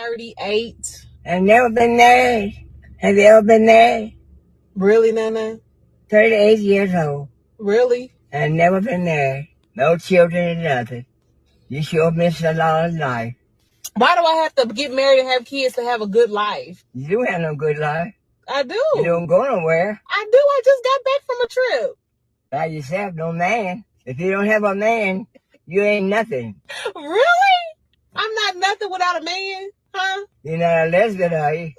I'm 38. I've never been married. Have you ever been married? Really, Nana? 38 years old. Really? I've never been married. No children or nothing. You sure missed a lot of life. Why do I have to get married and have kids to have a good life? You do have no good life. I do. You don't go nowhere. I do. I just got back from a trip. By yourself, no man. If you don't have a man, you ain't nothing. Really? I'm not nothing without a man, huh? You're not a lesbian, are you?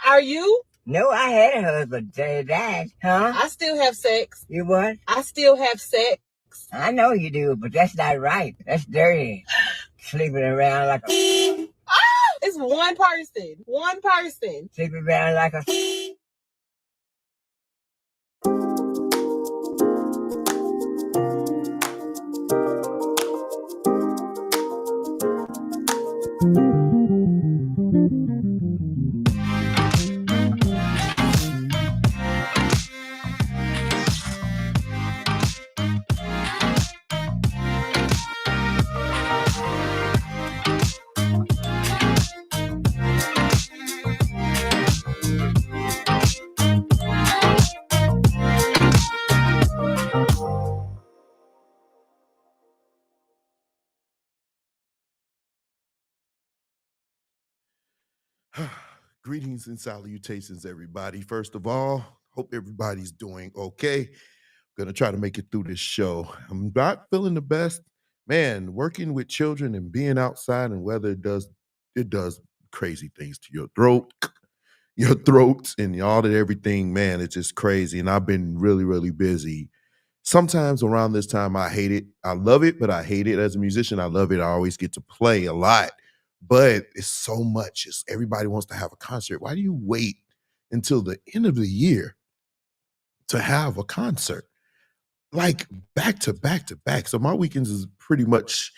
Are you? No, I had a husband. Say that, huh? I still have sex. You what? I still have sex. I know you do, but that's not right. That's dirty. Sleeping around like a... It's one person. One person. Sleeping around like a... Greetings and salutations, everybody. First of all, hope everybody's doing okay. Gonna try to make it through this show. I'm not feeling the best. Man, working with children and being outside and weather does crazy things to your throats and all that everything, man. It's just crazy. And I've been really, really busy. Sometimes around this time, I hate it. I love it, but I hate it. As a musician, I love it. I always get to play a lot. But it's so much. Everybody wants to have a concert. Why do you wait until the end of the year to have a concert? Like back to back to back. So my weekends is pretty much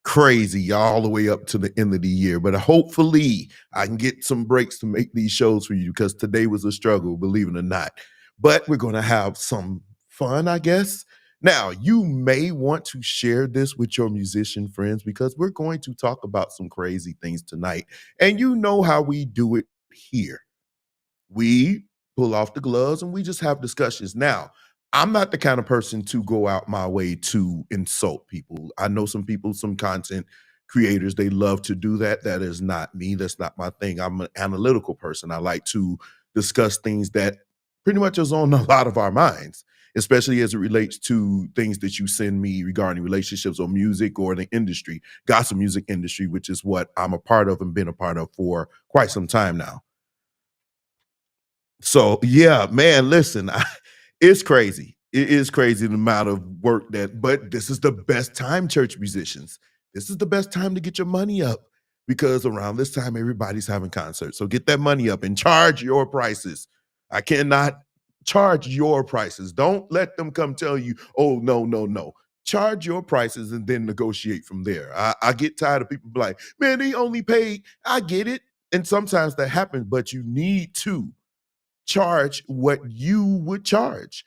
crazy all the way up to the end of the year. But hopefully I can get some breaks to make these shows for you because today was a struggle, believe it or not. But we're going to have some fun, I guess. Now, you may want to share this with your musician friends because we're going to talk about some crazy things tonight. And you know how we do it here. We pull off the gloves and we just have discussions. Now, I'm not the kind of person to go out my way to insult people. I know some people, some content creators, they love to do that. That is not me. That's not my thing. I'm an analytical person. I like to discuss things that pretty much is on a lot of our minds, especially as it relates to things that you send me regarding relationships or music or the industry, gospel music industry, which is what I'm a part of and been a part of for quite some time now. So yeah, man, listen, it's crazy. It is crazy the amount of work but this is the best time, church musicians. This is the best time to get your money up because around this time, everybody's having concerts. So get that money up and charge your prices. I cannot charge your prices. Don't let them come tell you, oh, no, no, no. Charge your prices and then negotiate from there. I get tired of people like, man, they only paid. I get it. And sometimes that happens, but you need to charge what you would charge.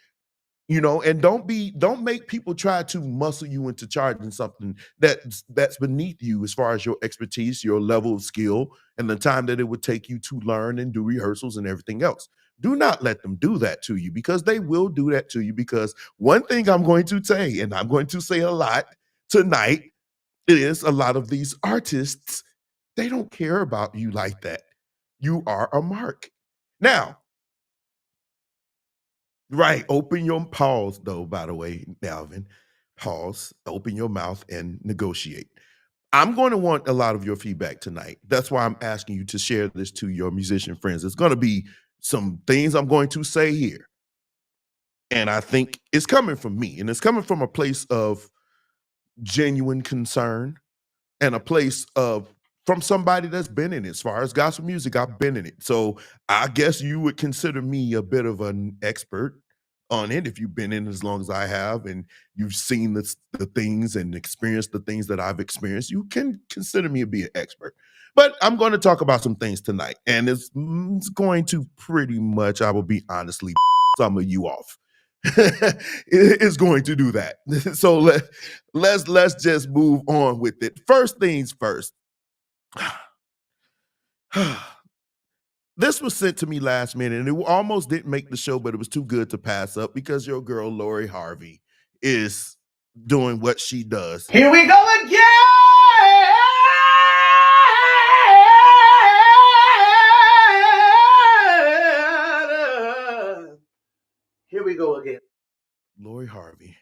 And don't make people try to muscle you into charging something that's beneath you as far as your expertise, your level of skill, and the time that it would take you to learn and do rehearsals and everything else. Do not let them do that to you, because they will do that to you. Because one thing I'm going to say, and I'm going to say a lot tonight, is a lot of these artists, they don't care about you like that. You are a mark. Now, right. Open your pause, though, by the way, Alvin. Pause, open your mouth and negotiate. I'm going to want a lot of your feedback tonight. That's why I'm asking you to share this to your musician friends. It's going to be some things I'm going to say here. And I think it's coming from me, and it's coming from a place of genuine concern and a place of from somebody that's been in it. As far as gospel music, I've been in it. So I guess you would consider me a bit of an expert on it if you've been in it as long as I have, and you've seen the things and experienced the things that I've experienced. You can consider me to be an expert. But I'm going to talk about some things tonight, and it's going to pretty much, I will be honestly, some of you off. It's going to do that. So let's just move on with it. First things first. This was sent to me last minute, and it almost didn't make the show, but it was too good to pass up because your girl Lori Harvey is doing what she does. Here we go again. Here we go again. Lori Harvey.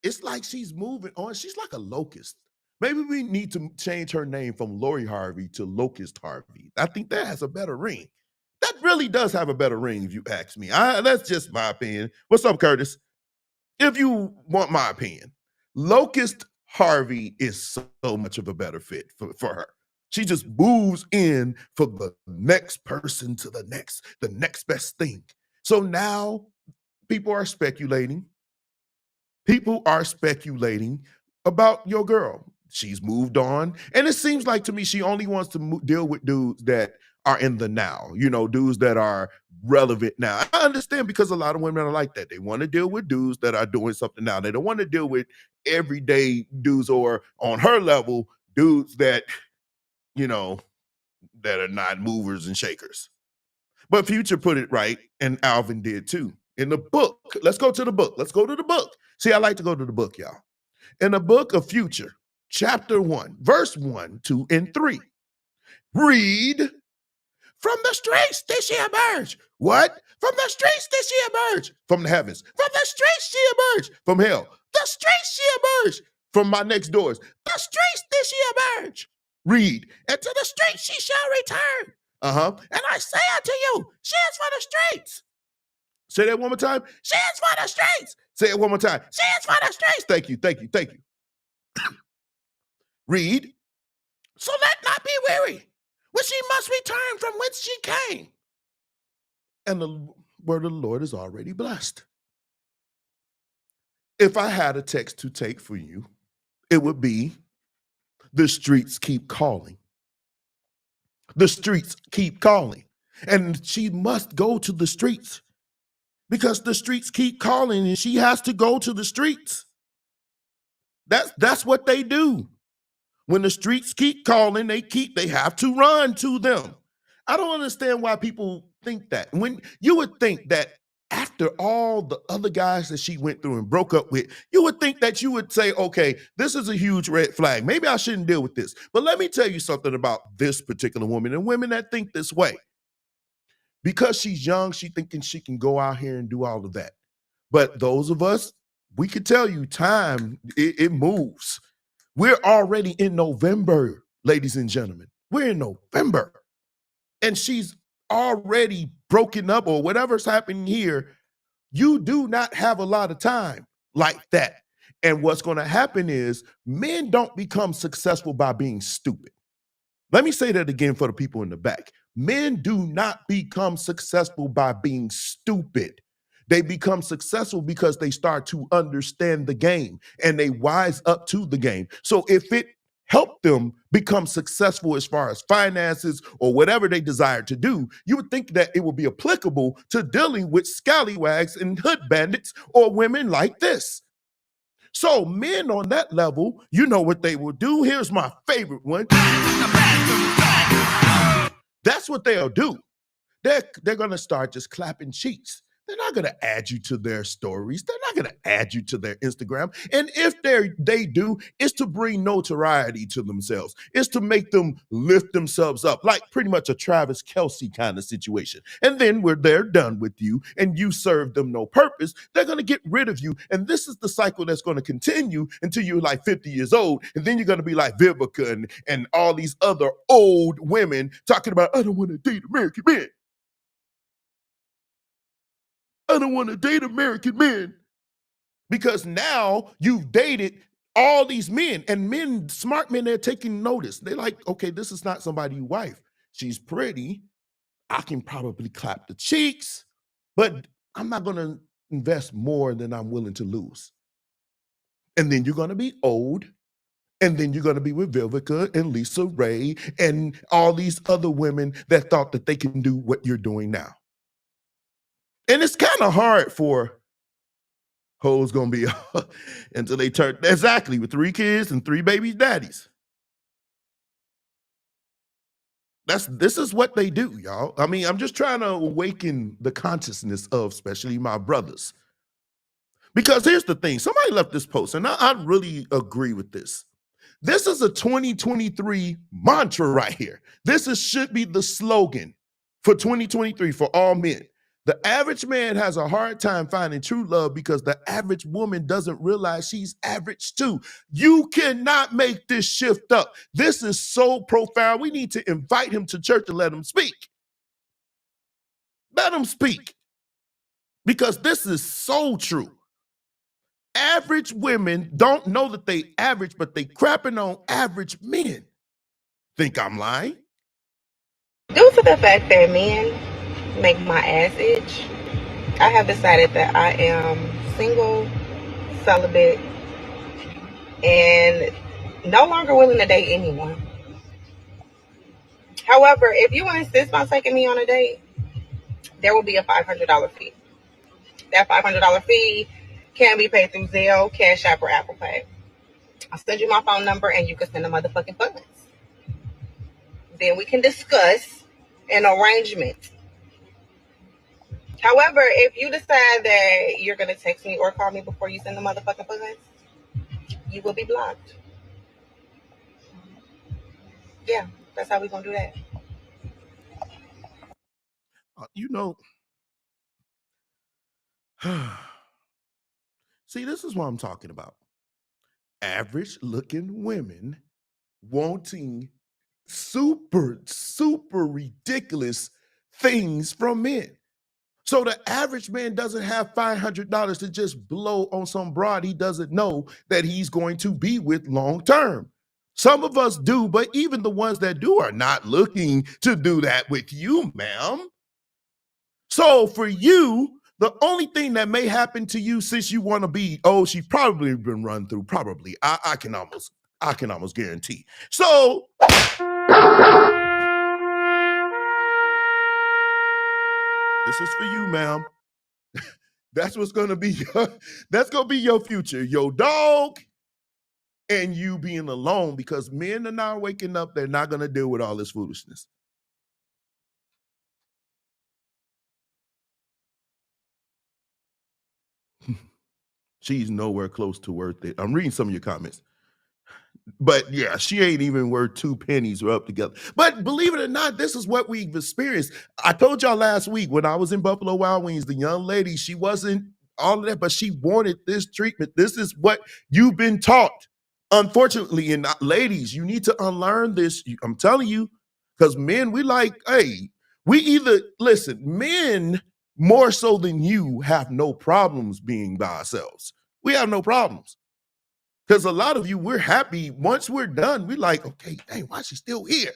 It's like she's moving on. She's like a locust. Maybe we need to change her name from Lori Harvey to Locust Harvey. I think that has a better ring. That really does have a better ring, if you ask me. That's just my opinion. What's up, Curtis? If you want my opinion, Locust Harvey is so much of a better fit for her. She just moves in for the next person to the next best thing. So now people are speculating. People are speculating about your girl. She's moved on. And it seems like to me, she only wants to deal with dudes that are in the now, dudes that are relevant now. I understand, because a lot of women are like that. They want to deal with dudes that are doing something now. They don't want to deal with everyday dudes, or on her level, dudes that, that are not movers and shakers. But Future put it right, and Alvin did too. In the book, let's go to the book. Let's go to the book. See, I like to go to the book, y'all. In the book of Future, chapter 1, verse 1, 2, and 3. Read, from the streets did she emerge. What? From the streets did she emerge. From the heavens. From the streets she emerged. From hell. The streets she emerged. From my next doors. The streets did she emerge. Read, and to the streets she shall return. And I say unto you, she is for the streets. Say that one more time. She is for the streets. Say it one more time. She is for the streets. Thank you, thank you, thank you. Read, so let not be weary, when she must return from whence she came. And the word of the Lord is already blessed. If I had a text to take for you, it would be, the streets keep calling. The streets keep calling. And she must go to the streets, because the streets keep calling, and she has to go to the streets. That's what they do. When the streets keep calling, they have to run to them. I don't understand why people think that. When you would think that after all the other guys that she went through and broke up with, you would think that you would say, okay, this is a huge red flag. Maybe I shouldn't deal with this. But let me tell you something about this particular woman and women that think this way. Because she's young, she's thinking she can go out here and do all of that. But those of us, we could tell you, time, it moves. We're already in November, ladies and gentlemen. We're in November. And she's already broken up, or whatever's happening here. You do not have a lot of time like that. And what's going to happen is men don't become successful by being stupid. Let me say that again for the people in the back. Men do not become successful by being stupid. They become successful because they start to understand the game and they wise up to the game. So if it helped them become successful as far as finances or whatever they desire to do, you would think that it would be applicable to dealing with scallywags and hood bandits or women like this. So men on that level, you know what they will do. Here's my favorite one. That's what they'll do. They're going to start just clapping cheeks. They're not going to add you to their stories. They're not going to add you to their Instagram. And if they do, it's to bring notoriety to themselves. It's to make them lift themselves up, like pretty much a Travis Kelce kind of situation. And then when they're done with you and you serve them no purpose, they're going to get rid of you. And this is the cycle that's going to continue until you're like 50 years old. And then you're going to be like Vivica and all these other old women talking about, I don't want to date American men. I don't want to date American men. Because now you've dated all these men, and men, smart men, they're taking notice. They're like, okay, this is not somebody's wife. She's pretty. I can probably clap the cheeks, but I'm not going to invest more than I'm willing to lose. And then you're going to be old. And then you're going to be with Vivica and Lisa Ray and all these other women that thought that they can do what you're doing now. And it's kind of hard for hoes gonna be until they turn exactly with 3 kids and 3 baby daddies. This is what they do, y'all. I mean, I'm just trying to awaken the consciousness of especially my brothers. Because here's the thing, somebody left this post, and I really agree with this. This is a 2023 mantra right here. Should be the slogan for 2023 for all men. The average man has a hard time finding true love because the average woman doesn't realize she's average too. You cannot make this shift up. This is so profound. We need to invite him to church and let him speak. Let him speak. Because this is so true. Average women don't know that they average, but they crapping on average men. Think I'm lying? Due to the fact that men make my ass itch, I have decided that I am single, celibate, and no longer willing to date anyone. However, if you insist on taking me on a date, there will be a $500 fee. That $500 fee can be paid through Zelle, Cash App, or Apple Pay. I'll send you my phone number and you can send the motherfucking funds. Then we can discuss an arrangement. However, if you decide that you're going to text me or call me before you send the motherfucking funds, you will be blocked. Yeah, that's how we're going to do that. You know, see, this is what I'm talking about. Average looking women wanting super, super ridiculous things from men. So the average man doesn't have $500 to just blow on some broad he doesn't know that he's going to be with long term. Some of us do, but even the ones that do are not looking to do that with you, ma'am. So for you, the only thing that may happen to you since you want to be, she's probably been run through, probably. I can almost guarantee. So this is for you, ma'am. That's what's gonna be that's gonna be your future. Your dog and you being alone, because men are not waking up, they're not gonna deal with all this foolishness. She's nowhere close to worth it. I'm reading some of your comments. But yeah, she ain't even worth 2 pennies rubbed together. But believe it or not, this is what we've experienced. I told y'all last week when I was in Buffalo Wild Wings, the young lady, she wasn't all of that, but she wanted this treatment. This is what you've been taught. Unfortunately, and ladies, you need to unlearn this. I'm telling you, because men, we like, hey, we either, listen, men more so than you have no problems being by ourselves. We have no problems. Because a lot of you, we're happy. Once we're done, we're like, okay, dang, why is she still here?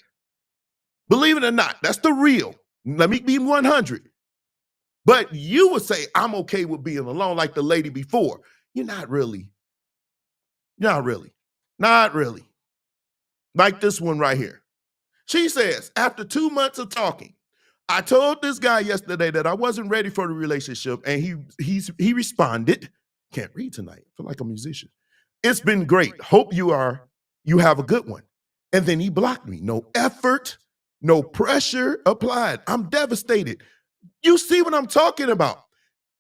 Believe it or not, that's the real. Let me be 100. But you would say, I'm okay with being alone like the lady before. You're not really. Not really. Not really. Like this one right here. She says, after 2 months of talking, I told this guy yesterday that I wasn't ready for the relationship, and he responded. Can't read tonight. I feel like a musician. It's been great. Hope you have a good one. And then he blocked me. No effort, no pressure applied. I'm devastated. You see what I'm talking about?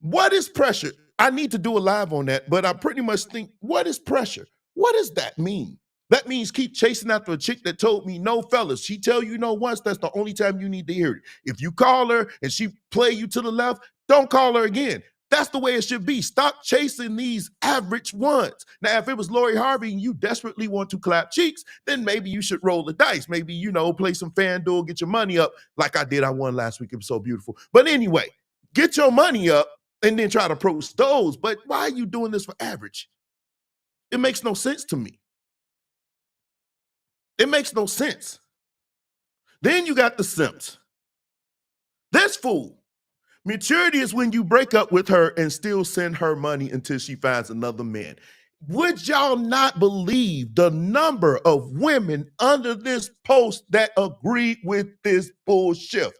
What is pressure? I need to do a live on that, but I pretty much think, what is pressure? What does that mean? That means keep chasing after a chick that told me no, fellas. She tell you no once, that's the only time you need to hear it. If you call her and she play you to the left, don't call her again. That's the way it should be. Stop chasing these average ones. Now, if it was Lori Harvey and you desperately want to clap cheeks, then maybe you should roll the dice. Maybe, play some FanDuel, get your money up like I did. I won last week. It was so beautiful. But anyway, get your money up and then try to approach those. But why are you doing this for average? It makes no sense to me. It makes no sense. Then you got the simps. This fool. Maturity is when you break up with her and still send her money until she finds another man. Would y'all not believe the number of women under this post that agreed with this bullshit?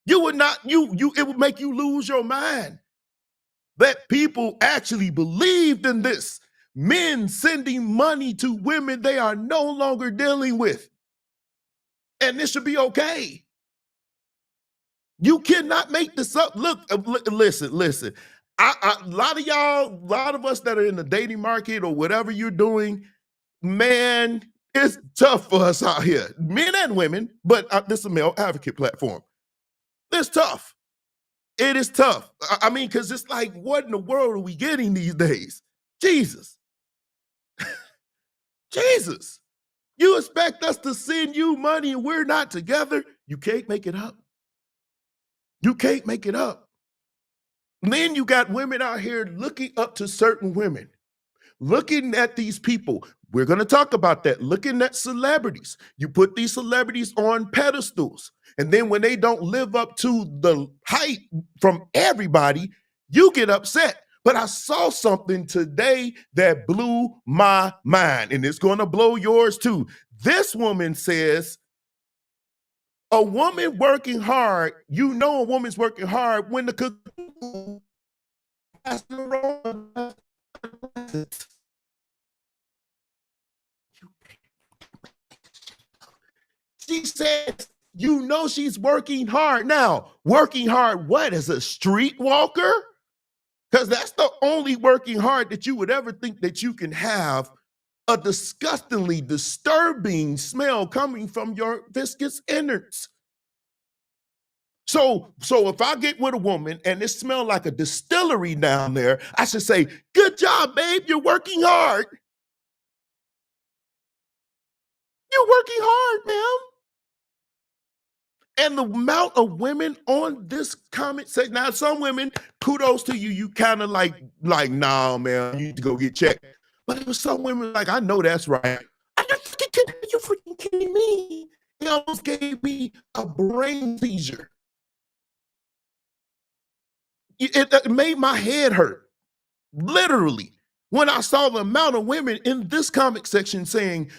You would not, it would make you lose your mind that people actually believed in this. Men sending money to women they are no longer dealing with. And this should be okay. You cannot make this up. Look, listen. A lot of y'all, a lot of us that are in the dating market or whatever you're doing, man, it's tough for us out here, men and women, but this is a male advocate platform. It's tough. It is tough. I mean, because it's like, what in the world are we getting these days? Jesus. Jesus. You expect us to send you money and we're not together? You can't make it up. You can't make it up. And then you got women out here looking up to certain women, looking at these people. We're going to talk about that. Looking at celebrities. You put these celebrities on pedestals. And then when they don't live up to the height from everybody, you get upset. But I saw something today that blew my mind, and it's going to blow yours too. This woman says, a woman working hard, a woman's working hard when the cuckoo has the wrong. She says, she's working hard. Now, working hard, what, as a streetwalker? Because that's the only working hard that you would ever think that you can have a disgustingly disturbing smell coming from your viscous innards. So if I get with a woman and it smells like a distillery down there, I should say, good job, babe, you're working hard. You're working hard, ma'am. And the amount of women on this comment section, now some women, kudos to you, you kind of like, nah, man, you need to go get checked. But it was some women like, I know that's right. Are you freaking kidding me? He almost gave me a brain seizure. It made my head hurt, literally, when I saw the amount of women in this comment section saying,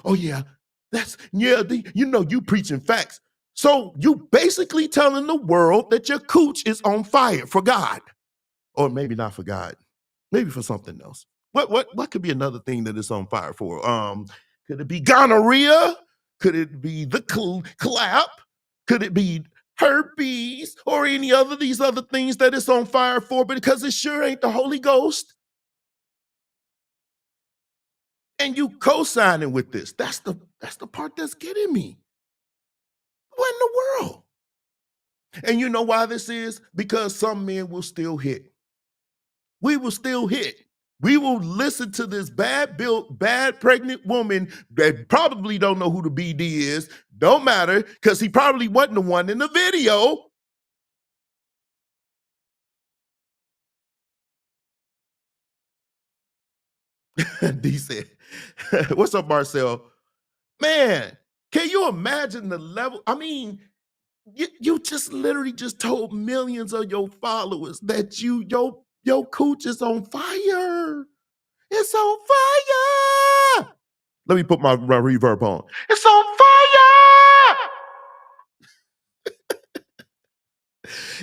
oh yeah, you preaching facts. So you basically telling the world that your cooch is on fire for God, or maybe not for God, maybe for something else. What could be another thing that it's on fire for? Could it be gonorrhea? Could it be the clap? Could it be herpes or these other things that it's on fire for? Because it sure ain't the Holy Ghost. And you co-signing with this. That's the part that's getting me. What in the world? And you know why this is? Because some men will still hit. We will still hit. We will listen to this bad-built, bad pregnant woman that probably don't know who the BD is. Don't matter, because he probably wasn't the one in the video. D said, what's up, Marcel? Man, can you imagine the level? I mean, you just literally just told millions of your followers that your cooch is on fire. It's on fire. Let me put my reverb on. It's on fire.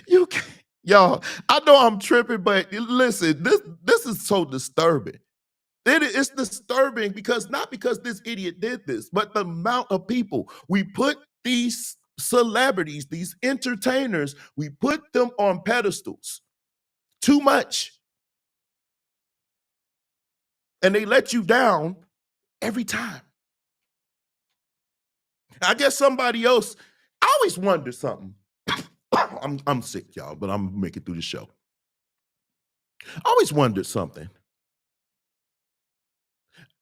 You can't, y'all. I know I'm tripping, but listen, this is so disturbing. It's disturbing not because this idiot did this, but the amount of people we put these celebrities, these entertainers, we put them on pedestals too much, and they let you down every time. I guess somebody else. I always wonder something. I'm sick, y'all, but I'm making it through the show. I always wondered something.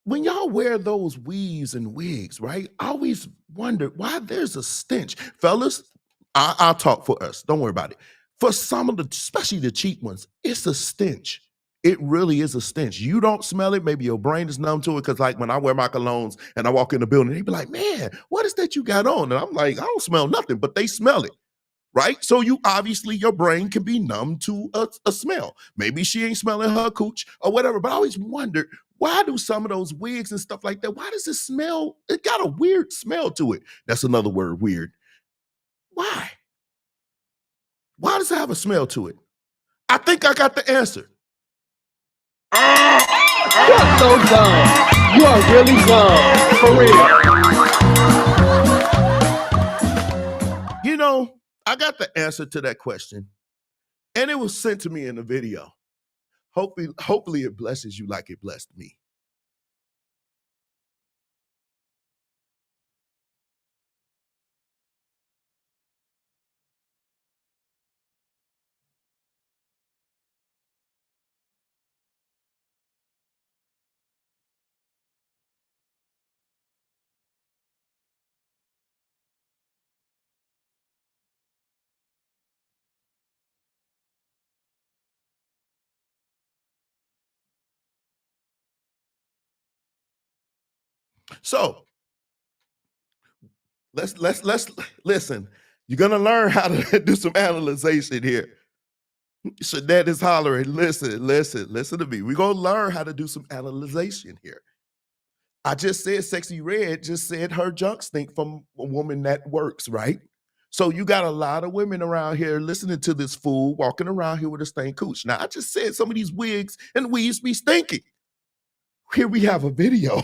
When y'all wear those weaves and wigs, right? I always wondered why there's a stench. Fellas, I'll talk for us. Don't worry about it. For some of the, especially the cheap ones, it's a stench. It really is a stench. You don't smell it. Maybe your brain is numb to it. Because like when I wear my colognes and I walk in the building, they be like, man, what is that you got on? And I'm like, I don't smell nothing, but they smell it. Right? So you obviously, your brain can be numb to a smell. Maybe she ain't smelling her cooch or whatever. But I always wondered, why do some of those wigs and stuff like that, why does it smell? It got a weird smell to it. That's another word, weird. Why? Why does it have a smell to it? I think I got the answer. You're so dumb. You are really dumb. For real. You know, I got the answer to that question. And it was sent to me in a video. Hopefully it blesses you like it blessed me. So let's listen. You're gonna learn how to do some analyzation here. Shanette is hollering. Listen to me. We're gonna learn how to do some analyzation here. I just said Sexy Red just said her junk stink from a woman that works, right? So you got a lot of women around here listening to this fool walking around here with a stained cooch. Now I just said some of these wigs and weaves be stinking. Here we have a video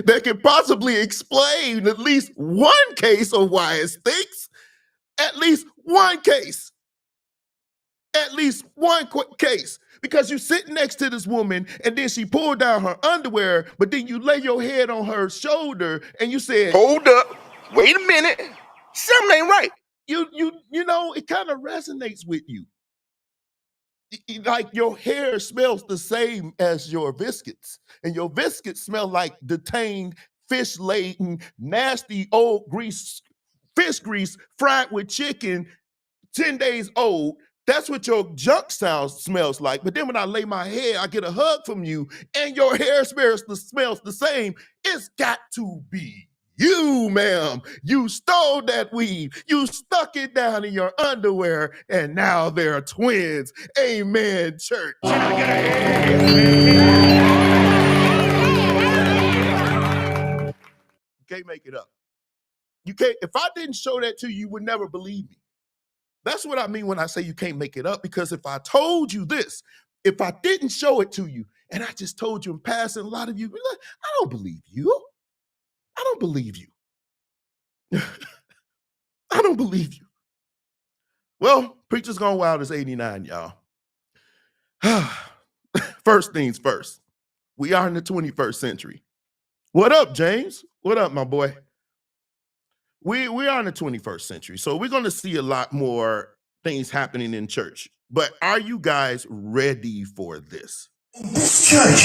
that can possibly explain at least one case of why it stinks. At least one case. At least one case. Because you sit next to this woman and then she pulled down her underwear, but then you lay your head on her shoulder and you said, hold up, wait a minute, something ain't right. You know, it kind of resonates with you. Like your hair smells the same as your biscuits, and your biscuits smell like detained, fish-laden, nasty old fish grease fried with chicken, 10 days old. That's what your junk smells like. But then when I lay my head, I get a hug from you, and your hair smells the same. It's got to be you, ma'am. You stole that weave. You stuck it down in your underwear, and now they're twins. Amen, church. You can't make it up. You can't. If I didn't show that to you, you would never believe me. That's what I mean when I say you can't make it up, because if I told you this, if I didn't show it to you, and I just told you in passing, a lot of you, like, I don't believe you. I don't believe you. I don't believe you. Well, Preacher's Gone Wild is 89, y'all. First things first, we are in the 21st century. What up, James? What up, my boy? We are in the 21st century, so we're going to see a lot more things happening in church. But are you guys ready for this? This church.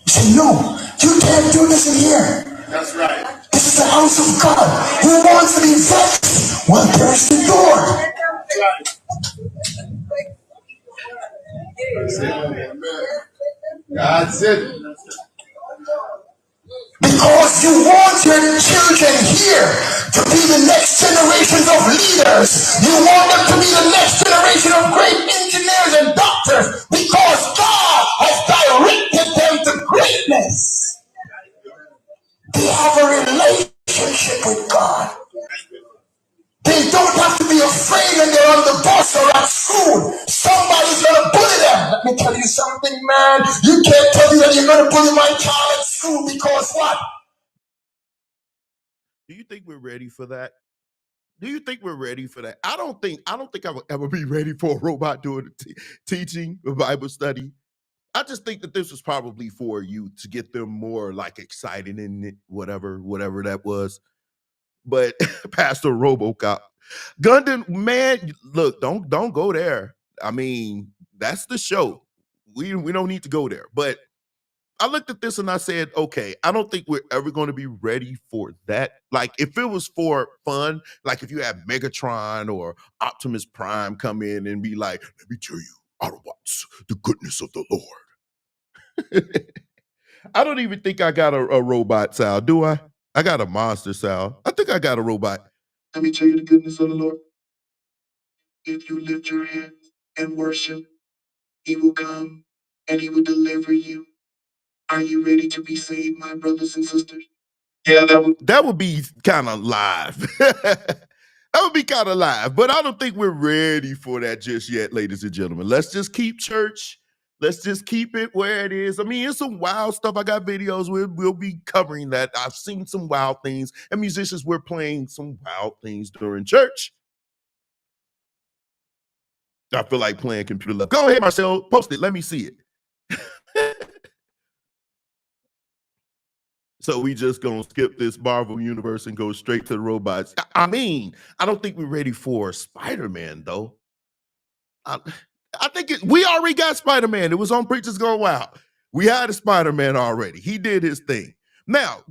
Say, no, you can't do this in here. That's right. This is the house of God. Who wants to be vexed? One person door. That's it. Because you want your children here to be the next generations of leaders. You want them to be the next generation of great engineers and doctors because God has directed them to greatness. They have a relationship with God. They don't have to be afraid when they're on the bus or at school. Somebody's going to bully them. Let me tell you something, man. You can't tell me that you're going to bully my child at school because what? Do you think we're ready for that? Do you think we're ready for that? I don't think I will ever be ready for a robot doing teaching a Bible study. I just think that this was probably for you to get them more like excited in it, whatever that was. But Pastor RoboCop, Gundam, man, look, don't go there. I mean, that's the show. We don't need to go there. But I looked at this and I said, okay, I don't think we're ever going to be ready for that. Like, if it was for fun, like if you have Megatron or Optimus Prime come in and be like, let me tell you, Autobots, the goodness of the Lord. I don't even think I got a robot, Sal, do I? I got a monster, Sal. I think I got a robot. Let me tell you the goodness of the Lord. If you lift your hands and worship, He will come and He will deliver you. Are you ready to be saved, my brothers and sisters? Yeah, that would be kind of live. That would be kind of live, but I don't think we're ready for that just yet, ladies and gentlemen. Let's just keep church. Let's just keep it where it is. I mean, it's some wild stuff. I got videos. We'll be covering that. I've seen some wild things, and musicians were playing some wild things during church. I feel like playing Computer Love. Go ahead, Marcel. Post it. Let me see it. So we just gonna skip this Marvel universe and go straight to the robots. I mean, I don't think we're ready for Spider-Man though. I think we already got Spider-Man. It was on Preachers Gone Wild. We had a Spider-Man already. He did his thing. Now,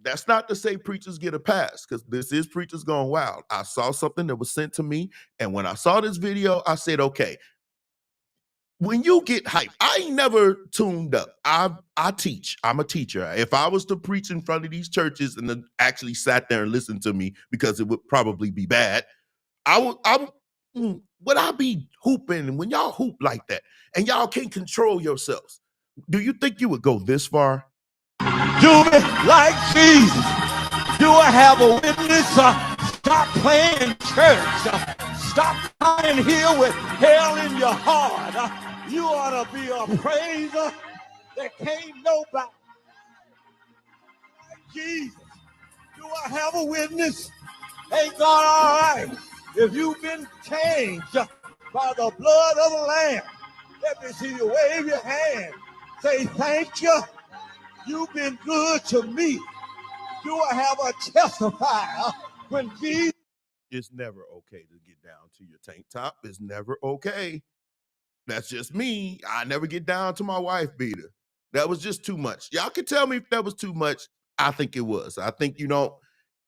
that's not to say preachers get a pass, because this is Preachers Gone Wild. I saw something that was sent to me, and when I saw this video, I said, okay, when you get hyped, I ain't never tuned up. I teach. I'm a teacher. If I was to preach in front of these churches and then actually sat there and listened to me, because it would probably be bad, would I be hooping? When y'all hoop like that and y'all can't control yourselves, do you think you would go this far? Do me like Jesus. Do I have a witness? Stop playing church. Stop coming here with hell in your heart. You ought to be a praiser that can't nobody like Jesus. Do I have a witness? Ain't God all right? If you've been changed by the blood of the Lamb, let me see you wave your hand. Say thank you. You've been good to me. Do I have a testifier when Jesus? It's never okay to get down to your tank top. It's never okay. That's just me. I never get down to my wife beater. That was just too much. Y'all can tell me if that was too much. I think it was. I think,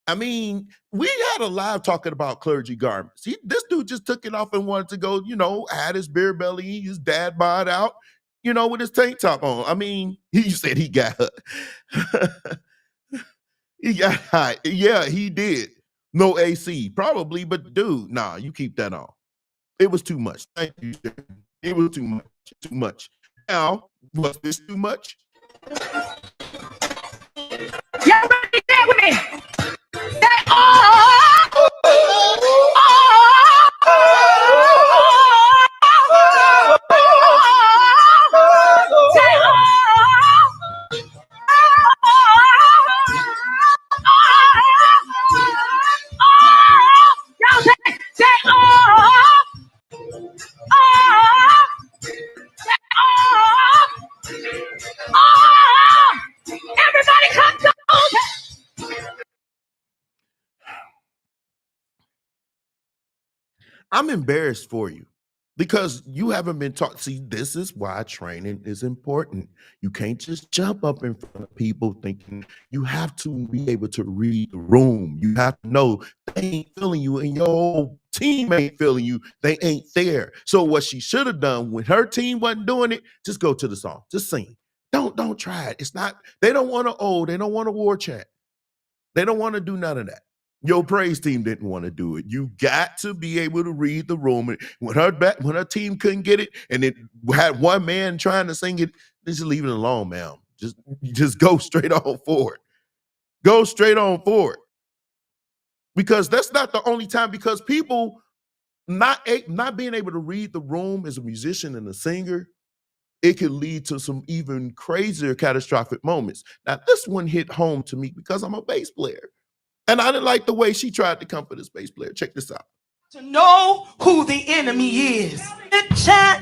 I mean, we had a live talking about clergy garments. This dude just took it off and wanted to go, had his beer belly, his dad bod out, with his tank top on. I mean, he said he got he got hot. Yeah, he did. No AC, probably, but dude, nah, you keep that on. It was too much. Thank you. It was too much. Too much. Now, was this too much? Y'all ready there with me? Say, y'all say, everybody come to. I'm embarrassed for you because you haven't been taught. See, this is why training is important. You can't just jump up in front of people thinking. You have to be able to read the room. You have to know they ain't feeling you in your team ain't feeling you, they ain't there. So what she should have done when her team wasn't doing it, just go to the song, just sing. Don't try it. It's not, they don't want to they don't want to war chant. They don't want to do none of that. Your praise team didn't want to do it. You got to be able to read the room. And when her team couldn't get it, and it had one man trying to sing it, just leave it alone, ma'am. Just go straight on forward. Go straight on forward. Because that's not the only time. Because people not being able to read the room as a musician and a singer, it could lead to some even crazier catastrophic moments. Now, this one hit home to me because I'm a bass player. And I didn't like the way she tried to comfort this bass player. Check this out. To know who the enemy is. Chat,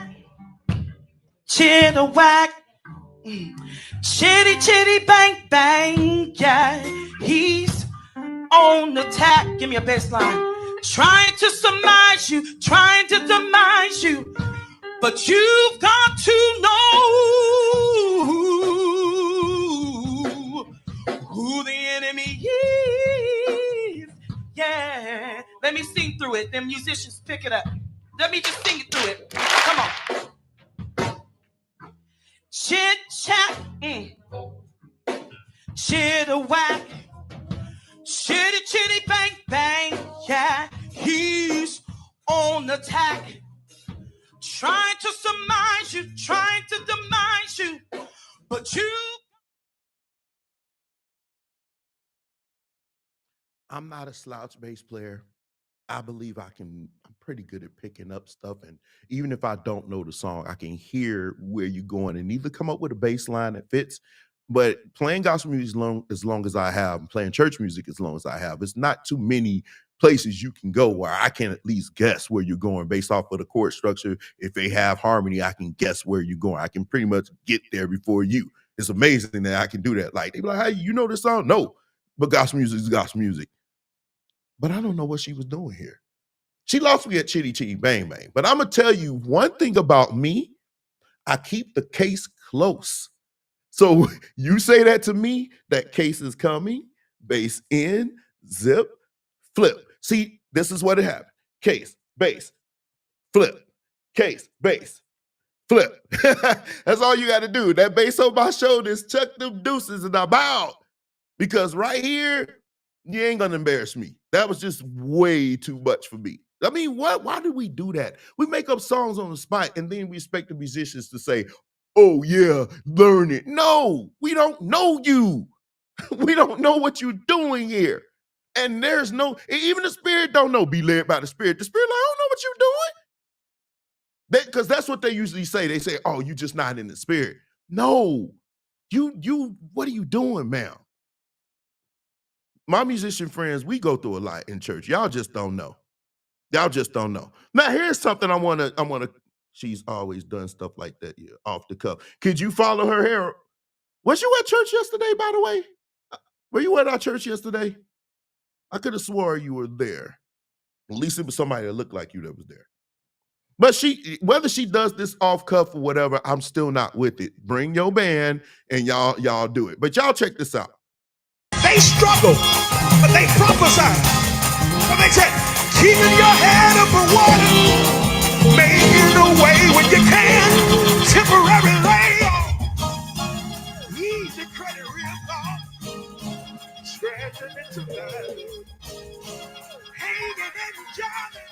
chitter whack, chitty chitty bang bang, yeah. He's on the attack. Give me a bass line. Trying to surmise you, trying to demise you, but you've got to know who the enemy is. Yeah. Let me sing through it. Them musicians pick it up. Let me just sing it through it. Come on. Chit chat. Chitter whack. Chitty chitty bang bang. Yeah. He's on the attack. Trying to surmise you, trying to demise you, but you. I'm not a slouch bass player. I believe I'm pretty good at picking up stuff. And even if I don't know the song, I can hear where you're going and either come up with a bass line that fits. But playing gospel music as long as I have, and playing church music as long as I have, it's not too many places you can go where I can at least guess where you're going based off of the chord structure. If they have harmony, I can guess where you're going. I can pretty much get there before you. It's amazing that I can do that. Like, they be like, hey, you know this song? No, but gospel music is gospel music. But I don't know what she was doing here. She lost me at Chitty Chitty Bang Bang. But I'm going to tell you one thing about me. I keep the case close. So you say that to me, that case is coming, bass in, zip, flip. See, this is what it happened. Case, bass, flip, case, bass, flip. That's all you got to do. That bass on my shoulders, chuck them deuces and I'm out. Because right here, you ain't gonna embarrass me. That was just way too much for me. I mean, why do we do that? We make up songs on the spot and then we expect the musicians to say, oh yeah, learn it. No, we don't know you. We don't know what you're doing here. And there's no, even the Spirit don't know. Be led by the Spirit. The Spirit, like, I don't know what you're doing. Because that's what they usually say. They say, oh, you just not in the Spirit. No, you, what are you doing, ma'am? My musician friends, we go through a lot in church. Y'all just don't know. Y'all just don't know. Now, here's something I wanna, she's always done stuff like that, yeah, off the cuff. Could you follow her hair? Was you at church yesterday, by the way? Were you at our church yesterday? I could have swore you were there. At least it was somebody that looked like you that was there. But whether she does this off cuff or whatever, I'm still not with it. Bring your band and y'all do it. But y'all check this out. They struggle, but they prophesy. But they say, keeping your head above water, making a way when you can, temporary layoff, easy credit real long, stretching into life, hanging and jolly.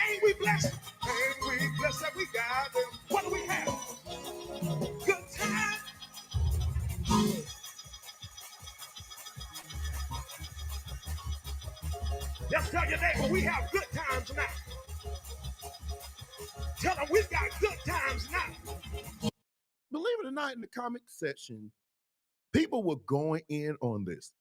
Ain't we blessed? Ain't we blessed that we got it? What do we have? Good time. Just tell your neighbor we have good times now. Tell them we've got good times now. Believe it or not, in the comment section, people were going in on this.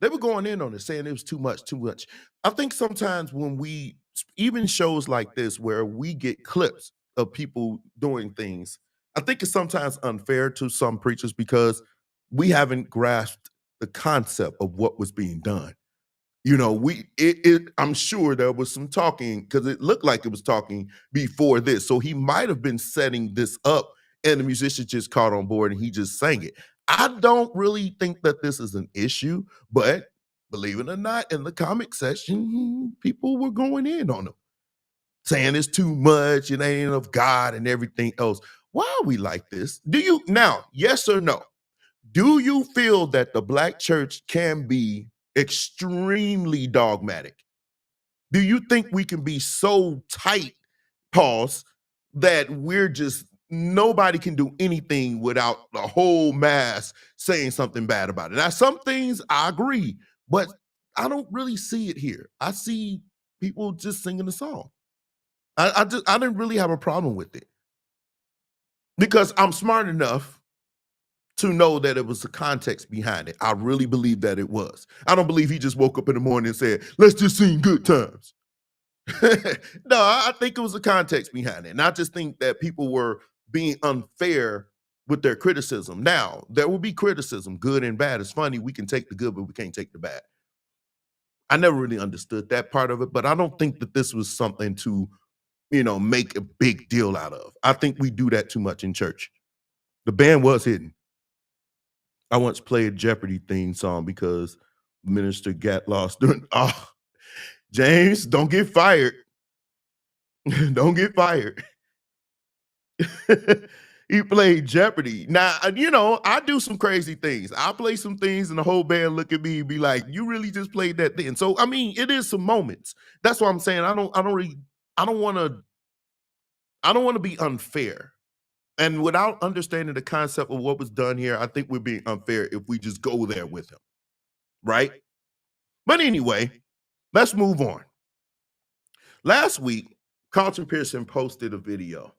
They were going in on it, saying it was too much. I think sometimes when we, even shows like this where we get clips of people doing things, I think it's sometimes unfair to some preachers because we haven't grasped the concept of what was being done. You know, I'm sure there was some talking because it looked like it was talking before this. So he might have been setting this up and the musician just caught on board and he just sang it. I don't really think that this is an issue, but believe it or not, in the comic section, people were going in on him, saying it's too much, it ain't of God and everything else. Why are we like this? Do you now, yes or no? Do you feel that the black church can be extremely dogmatic? Do you think we can be so tight, pause, that we're just nobody can do anything without the whole mass saying something bad about it? Now, some things I agree, but I don't really see it here. I see people just singing the song. I didn't really have a problem with it because I'm smart enough to know that it was a context behind it. I really believe that it was. I don't believe he just woke up in the morning and said, let's just sing good times. No, I think it was a context behind it. And I just think that people were being unfair with their criticism. Now, there will be criticism, good and bad. It's funny, we can take the good, but we can't take the bad. I never really understood that part of it, but I don't think that this was something to, make a big deal out of. I think we do that too much in church. The band was hidden. I once played Jeopardy theme song because minister got lost during. Oh, James, don't get fired. Don't get fired. He played Jeopardy. Now, I do some crazy things. I play some things and the whole band look at me and be like, you really just played that thing. So, I mean, it is some moments. That's what I'm saying. I don't want to be unfair. And without understanding the concept of what was done here, I think we're being unfair if we just go there with him. Right? But anyway, let's move on. Last week, Carlton Pearson posted a video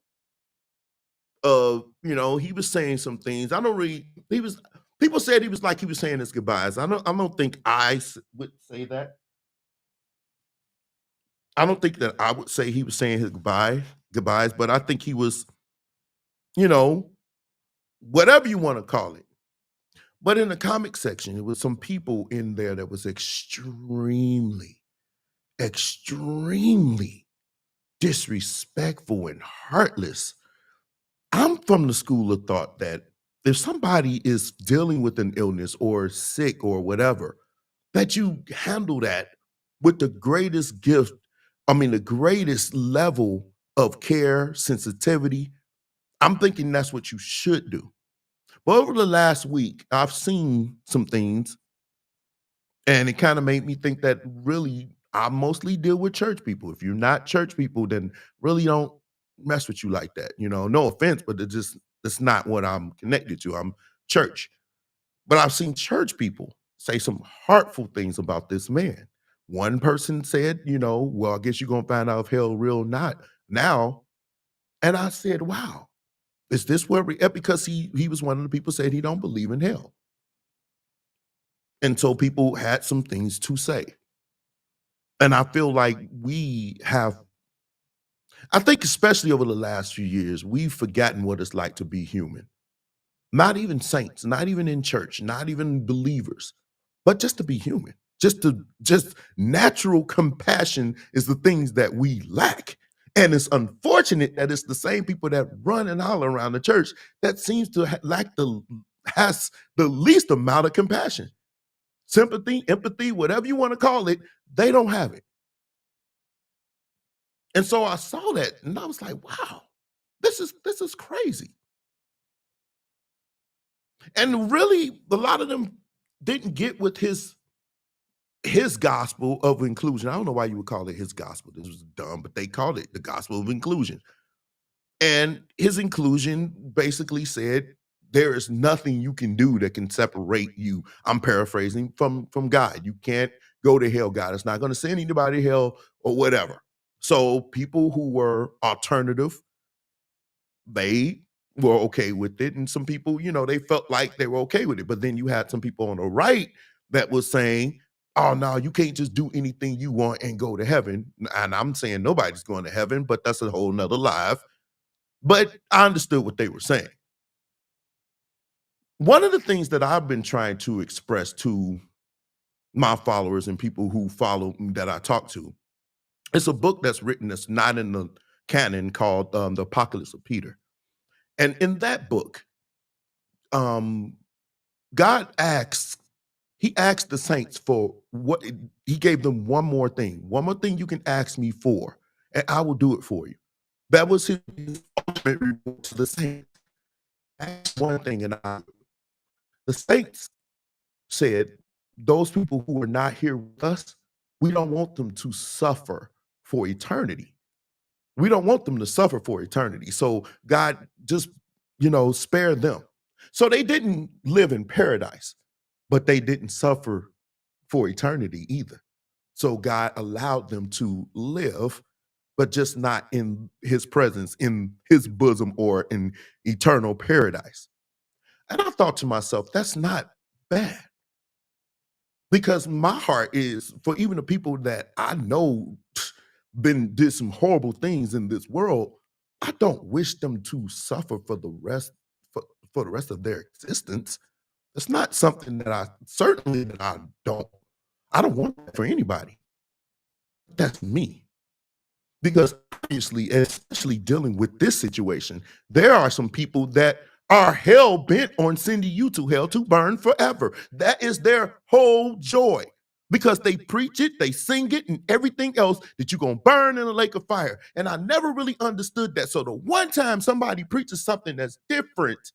of, he was saying some things. People said he was saying his goodbyes. I don't think I would say that. I don't think that I would say he was saying his goodbyes, but I think he was, whatever you want to call it. But in the comic section, there was some people in there that was extremely disrespectful and heartless. I'm from the school of thought that if somebody is dealing with an illness or sick or whatever, that you handle that with the greatest gift, the greatest level of care, sensitivity. I'm thinking that's what you should do. But over the last week, I've seen some things, and it kind of made me think that really I mostly deal with church people. If you're not church people, then really don't mess with you like that. No offense, but it's not what I'm connected to. I'm church. But I've seen church people say some hurtful things about this man. One person said, well, I guess you're gonna find out if hell real or not now. And I said, wow, is this where we at? Because he was one of the people said he don't believe in hell. And so people had some things to say. And I feel like I think especially over the last few years, we've forgotten what it's like to be human. Not even saints, not even in church, not even believers, but just to be human. Just natural compassion is the things that we lack. And it's unfortunate that it's the same people that run and holler around the church that seems to has the least amount of compassion. Sympathy, empathy, whatever you want to call it, they don't have it. And so I saw that and I was like, wow, this is crazy. And really, a lot of them didn't get with his gospel of inclusion. I don't know why you would call it his gospel. This was dumb, but they called it the gospel of inclusion. And his inclusion basically said, there is nothing you can do that can separate you. I'm paraphrasing from God. You can't go to hell. God is not going to send anybody to hell or whatever. So people who were alternative, they were okay with it. And some people, they felt like they were okay with it. But then you had some people on the right that was saying, oh, no, you can't just do anything you want and go to heaven. And I'm saying nobody's going to heaven, but that's a whole nother live. But I understood what they were saying. One of the things that I've been trying to express to my followers and people who follow me that I talk to, it's a book that's written that's not in the canon called The Apocalypse of Peter. And in that book, God asks He asked the saints for what he gave them one more thing you can ask me for, and I will do it for you. That was his ultimate reward to the saints. Ask one thing, and the saints said, those people who are not here with us, we don't want them to suffer for eternity. We don't want them to suffer for eternity. So God just, spare them. So they didn't live in paradise, but they didn't suffer for eternity either. So God allowed them to live, but just not in his presence, in his bosom, or in eternal paradise. And I thought to myself, that's not bad. Because my heart is for even the people that I know did some horrible things in this world. I don't wish them to suffer for the rest of their existence. It's not something that I don't want that for anybody. That's me. Because obviously, especially dealing with this situation, there are some people that are hell bent on sending you to hell to burn forever. That is their whole joy, because they preach it, they sing it, and everything else, that you're going to burn in a lake of fire. And I never really understood that. So the one time somebody preaches something that's different,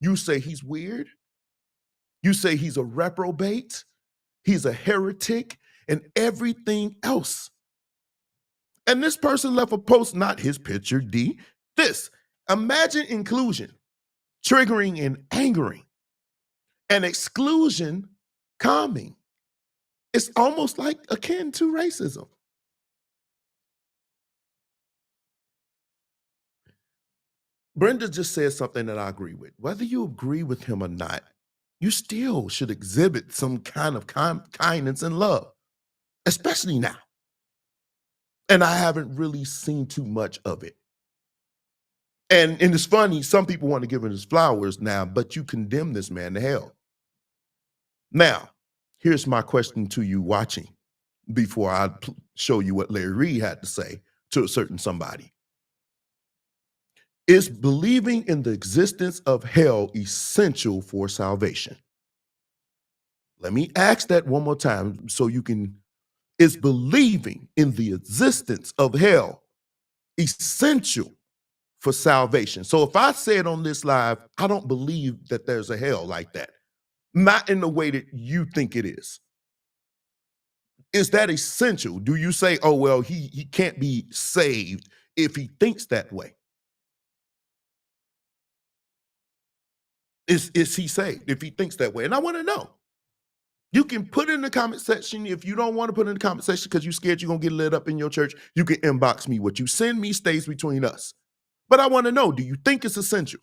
you say he's weird. You say he's a reprobate. He's a heretic and everything else. And this person left a post, not his picture, this. Imagine inclusion triggering and angering, and exclusion calming. It's almost like akin to racism. Brenda just said something that I agree with. Whether you agree with him or not, you still should exhibit some kind of kindness and love, especially now. And I haven't really seen too much of it. And it's funny, some people want to give him his flowers now, but you condemn this man to hell. Now, here's my question to you watching before I show you what Larry Reed had to say to a certain somebody. Is believing in the existence of hell essential for salvation? Let me ask that one more time so you can. Is believing in the existence of hell essential for salvation? So if I said on this live, I don't believe that there's a hell like that, not in the way that you think it is that essential? Do you say, oh, well, he can't be saved if he thinks that way? Is he saved if he thinks that way? And I want to know. You can put it in the comment section. If you don't want to put it in the comment section because you're scared you're going to get lit up in your church, you can inbox me. What you send me stays between us. But I want to know, do you think it's essential?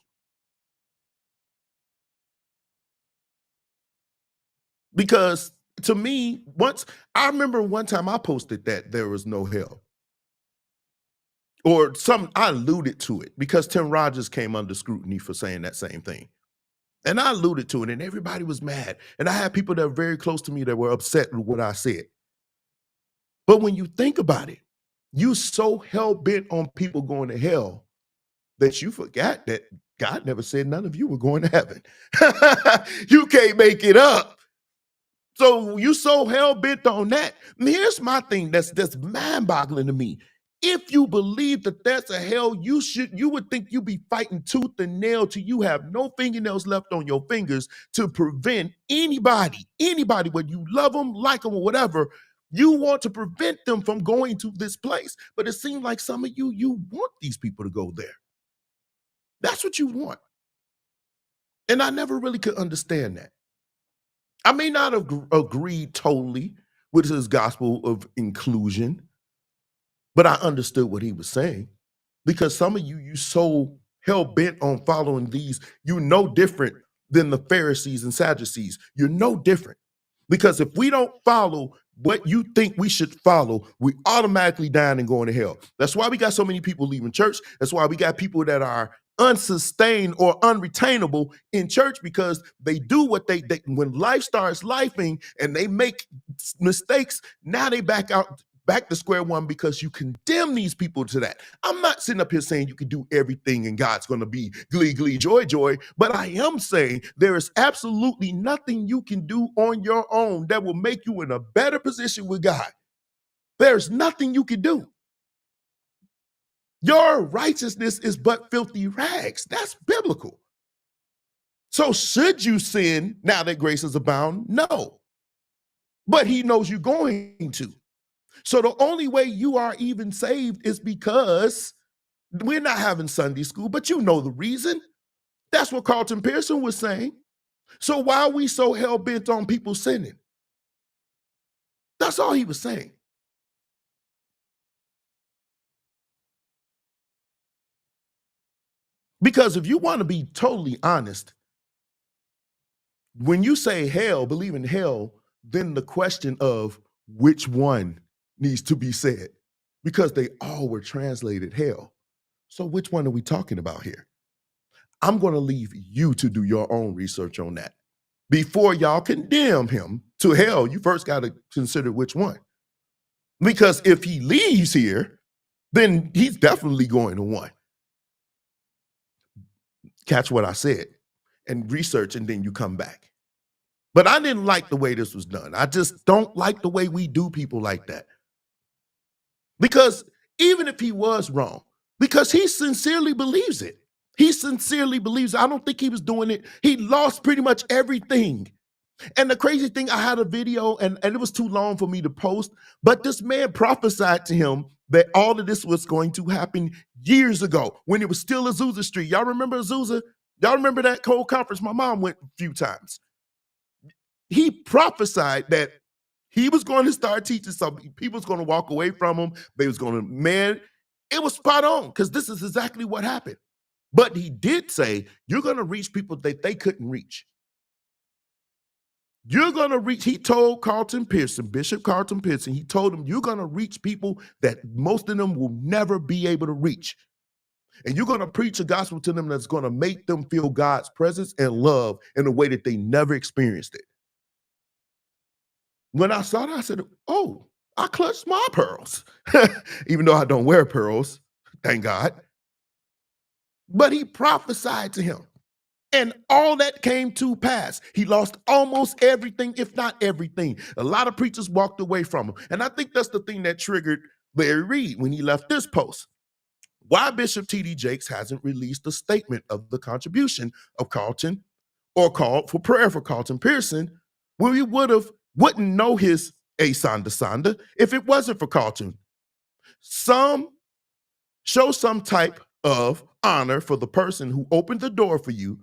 Because to me, I remember one time I posted that there was no hell. Or I alluded to it because Tim Rogers came under scrutiny for saying that same thing. And I alluded to it, and everybody was mad. And I had people that were very close to me that were upset with what I said. But when you think about it, you so hell-bent on people going to hell that you forgot that God never said none of you were going to heaven. You can't make it up. So you so hell-bent on that. And here's my thing that's mind-boggling to me. If you believe that there's a hell, you would think you'd be fighting tooth and nail till you have no fingernails left on your fingers to prevent anybody, whether you love them, like them, or whatever, you want to prevent them from going to this place. But it seems like some of you want these people to go there. That's what you want. And I never really could understand that. I may not have agreed totally with his gospel of inclusion, but I understood what he was saying, because some of you so hell-bent on following these, you're no different than the Pharisees and Sadducees. You're no different, because if we don't follow what you think we should follow, we automatically dying and going to hell. That's why we got so many people leaving church. That's why we got people that are unsustained or unretainable in church, because they do what they when life starts lifing and they make mistakes, now they back out back to square one because you condemn these people to that. I'm not sitting up here saying you can do everything and God's going to be glee, glee, joy, joy, but I am saying there is absolutely nothing you can do on your own that will make you in a better position with God. There's nothing you can do. Your righteousness is but filthy rags. That's biblical. So should you sin now that grace is abound? No. But he knows you're going to. So the only way you are even saved is because we're not having Sunday school, but you know the reason. That's what Carlton Pearson was saying. So why are we so hell-bent on people sinning? That's all he was saying. Because if you want to be totally honest, when you say hell, believe in hell, then the question of which one needs to be said, because they all were translated hell. So which one are we talking about here? I'm going to leave you to do your own research on that. Before y'all condemn him to hell, you first got to consider which one. Because if he leaves here, then he's definitely going to one. Catch what I said and research, and then you come back. But I didn't like the way this was done. I just don't like the way we do people like that. Because even if he was wrong, because he sincerely believes it. He sincerely believes it. I don't think he was doing it. He lost pretty much everything. And the crazy thing, I had a video and it was too long for me to post, but this man prophesied to him that all of this was going to happen years ago when it was still Azusa Street. Y'all remember Azusa? Y'all remember that cold conference? My mom went a few times. He prophesied that he was going to start teaching something. People was going to walk away from him. They was going to, man, it was spot on because this is exactly what happened. But he did say, you're going to reach people that they couldn't reach. You're going to reach, he told Carlton Pearson, Bishop Carlton Pearson, he told him, you're going to reach people that most of them will never be able to reach. And you're going to preach a gospel to them that's going to make them feel God's presence and love in a way that they never experienced it. When I saw that, I said, oh, I clutched my pearls. Even though I don't wear pearls, thank God. But he prophesied to him. And all that came to pass. He lost almost everything, if not everything. A lot of preachers walked away from him. And I think that's the thing that triggered Larry Reed when he left this post. Why Bishop T.D. Jakes hasn't released a statement of the contribution of Carlton or called for prayer for Carlton Pearson when we wouldn't know his A Sonda Sonda if it wasn't for Carlton. Show some type of honor for the person who opened the door for you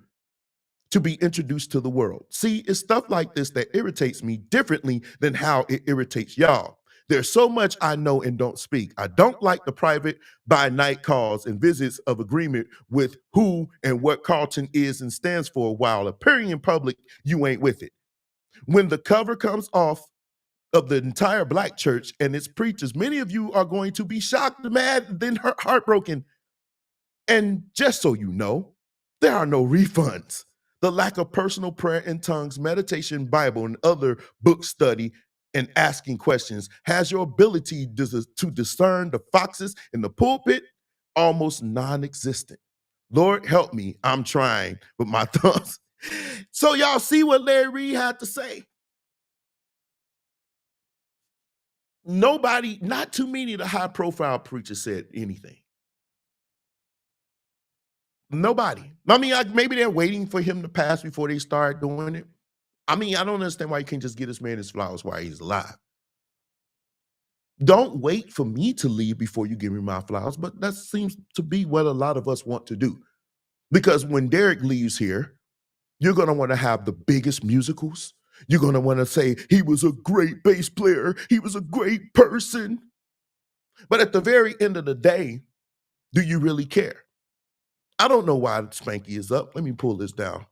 to be introduced to the world. See, it's stuff like this that irritates me differently than how it irritates y'all. There's so much I know and don't speak. I don't like the private by night calls and visits of agreement with who and what Carlton is and stands for while appearing in public, you ain't with it. When the cover comes off of the entire black church and its preachers, many of you are going to be shocked, mad, then heartbroken. And just so you know, there are no refunds. The lack of personal prayer in tongues, meditation, Bible, and other book study and asking questions has your ability to discern the foxes in the pulpit almost non-existent. Lord, help me. I'm trying with my thumbs. So y'all see what Larry Reed had to say. Nobody, not too many of the high-profile preachers said anything. Nobody. I mean, maybe they're waiting for him to pass before they start doing it. I mean, I don't understand why you can't just get this man his flowers while he's alive. Don't wait for me to leave before you give me my flowers, but that seems to be what a lot of us want to do. Because when Derek leaves here, you're going to want to have the biggest musicals. You're going to want to say, he was a great bass player. He was a great person. But at the very end of the day, do you really care? I don't know why Spanky is up. Let me pull this down.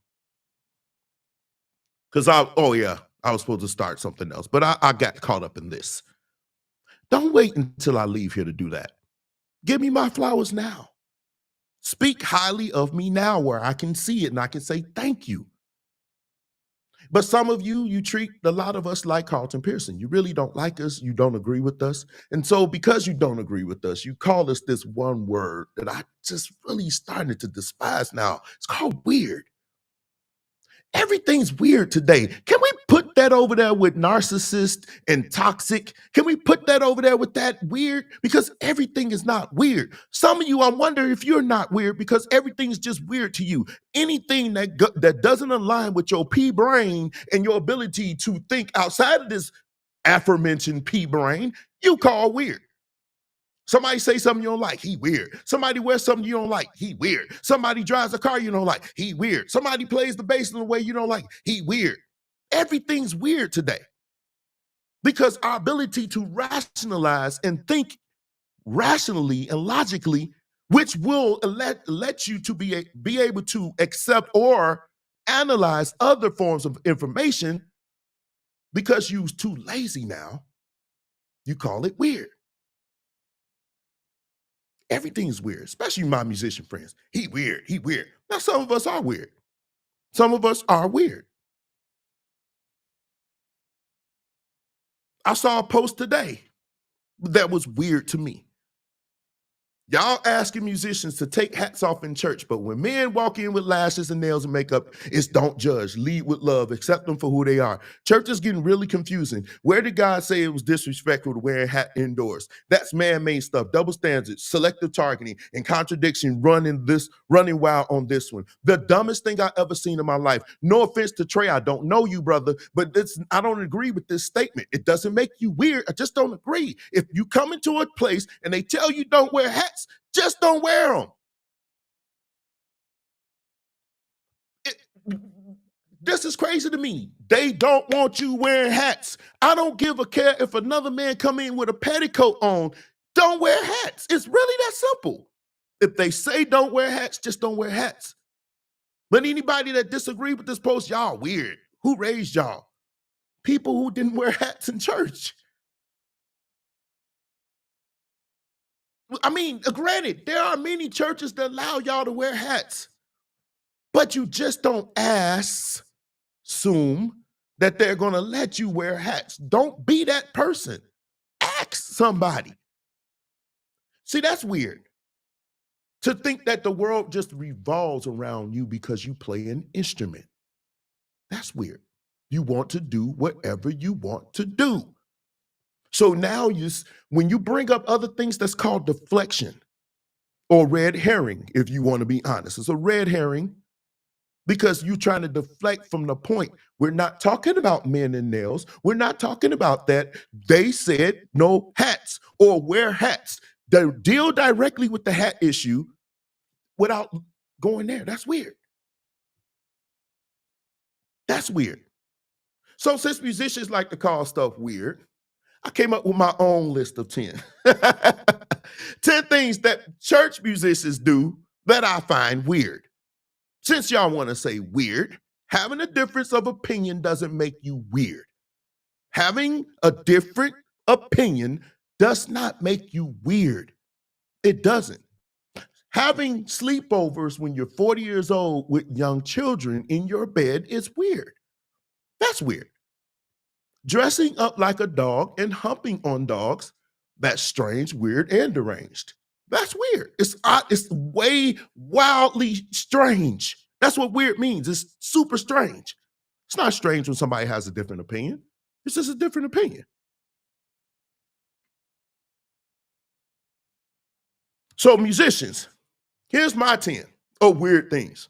Because I was supposed to start something else, but I got caught up in this. Don't wait until I leave here to do that. Give me my flowers now. Speak highly of me now where I can see it and I can say thank you. But some of you treat a lot of us like Carlton Pearson. You really don't like us. You don't agree with us. And so because you don't agree with us, you call us this one word that I just really started to despise now. It's called weird. Everything's weird today. Can we put that over there with narcissist and toxic? Can we put that over there with that weird? Because everything is not weird. Some of you, I wonder if you're not weird because everything's just weird to you. Anything that doesn't align with your pea brain and your ability to think outside of this aforementioned pea brain, you call weird. Somebody say something you don't like, he weird. Somebody wears something you don't like, he weird. Somebody drives a car you don't like, he weird. Somebody plays the bass in a way you don't like, he weird. Everything's weird today because our ability to rationalize and think rationally and logically, which will let you to be able to accept or analyze other forms of information, because you're too lazy now, you call it weird. Everything's weird, especially my musician friends. He weird, he weird. Now, some of us are weird. Some of us are weird. I saw a post today that was weird to me. Y'all asking musicians to take hats off in church, but when men walk in with lashes and nails and makeup, it's don't judge, lead with love, accept them for who they are. Church is getting really confusing. Where did God say it was disrespectful to wear a hat indoors? That's man-made stuff, double standards, selective targeting, and contradiction running wild on this one. The dumbest thing I ever seen in my life. No offense to Trey, I don't know you, brother, but I don't agree with this statement. It doesn't make you weird. I just don't agree. If you come into a place and they tell you don't wear hats, just don't wear them. This is crazy to me. They don't want you wearing hats. I don't give a care if another man come in with a petticoat on. Don't wear hats. It's really that simple. If they say don't wear hats, just don't wear hats. But anybody that disagree with this post, y'all weird. Who raised y'all? People who didn't wear hats in church. I mean, granted, there are many churches that allow y'all to wear hats, but you just don't assume that they're going to let you wear hats. Don't be that person. Ask somebody. See, that's weird. To think that the world just revolves around you because you play an instrument. That's weird. You want to do whatever you want to do. So now when you bring up other things, that's called deflection or red herring, if you want to be honest. It's a red herring because you're trying to deflect from the point. We're not talking about men and nails. We're not talking about that. They said no hats or wear hats. They deal directly with the hat issue without going there. That's weird. That's weird. So since musicians like to call stuff weird, I came up with my own list of 10. 10 things that church musicians do that I find weird. Since y'all want to say weird, having a difference of opinion doesn't make you weird. Having a different opinion does not make you weird. It doesn't. Having sleepovers when you're 40 years old with young children in your bed is weird. That's weird. Dressing up like a dog and humping on dogs, that's strange, weird, and deranged. That's weird. It's way wildly strange. That's what weird means. It's super strange. It's not strange when somebody has a different opinion. It's just a different opinion. So musicians, here's my 10 of weird things.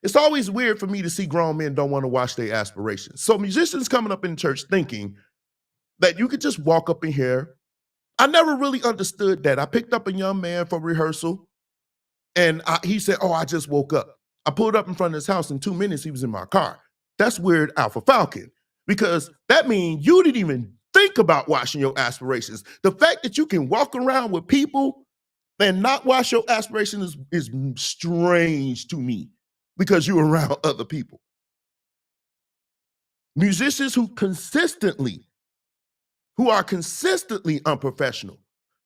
It's always weird for me to see grown men don't want to watch their aspirations. So musicians coming up in church thinking that you could just walk up in here. I never really understood that. I picked up a young man for rehearsal and he said, oh, I just woke up. I pulled up in front of his house. In 2 minutes, he was in my car. That's weird, Alpha Falcon, because that means you didn't even think about watching your aspirations. The fact that you can walk around with people and not watch your aspirations is strange to me, because you're around other people. Musicians who are consistently unprofessional,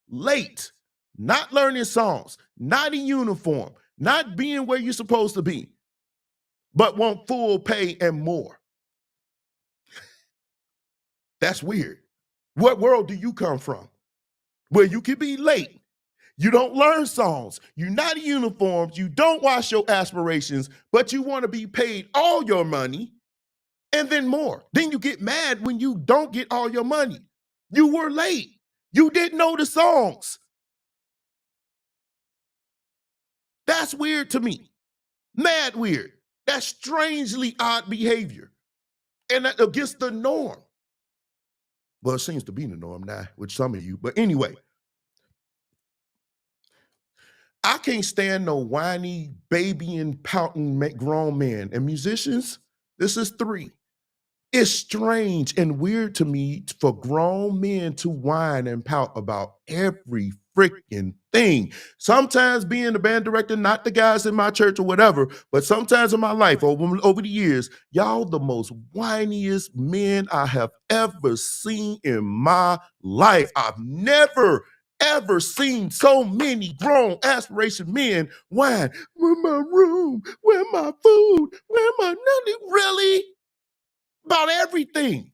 late, not learning songs, not in uniform, not being where you're supposed to be, but want full pay and more. That's weird. What world do you come from? Where you can be late, you don't learn songs, you're not in uniforms, you don't wash your aspirations, but you want to be paid all your money and then more. Then you get mad when you don't get all your money. You were late. You didn't know the songs. That's weird to me. Mad weird. That's strangely odd behavior. And that against the norm. Well, it seems to be the norm now with some of you. But anyway, I can't stand no whiny, babying, pouting grown men. And musicians, this is 3. It's strange and weird to me for grown men to whine and pout about every freaking thing. Sometimes being the band director, not the guys in my church or whatever, but sometimes in my life over the years, y'all the most whiniest men I have ever seen in my life. I've never ever seen so many grown aspiration men whine, where my room, where my food, where my nothing, really? About everything.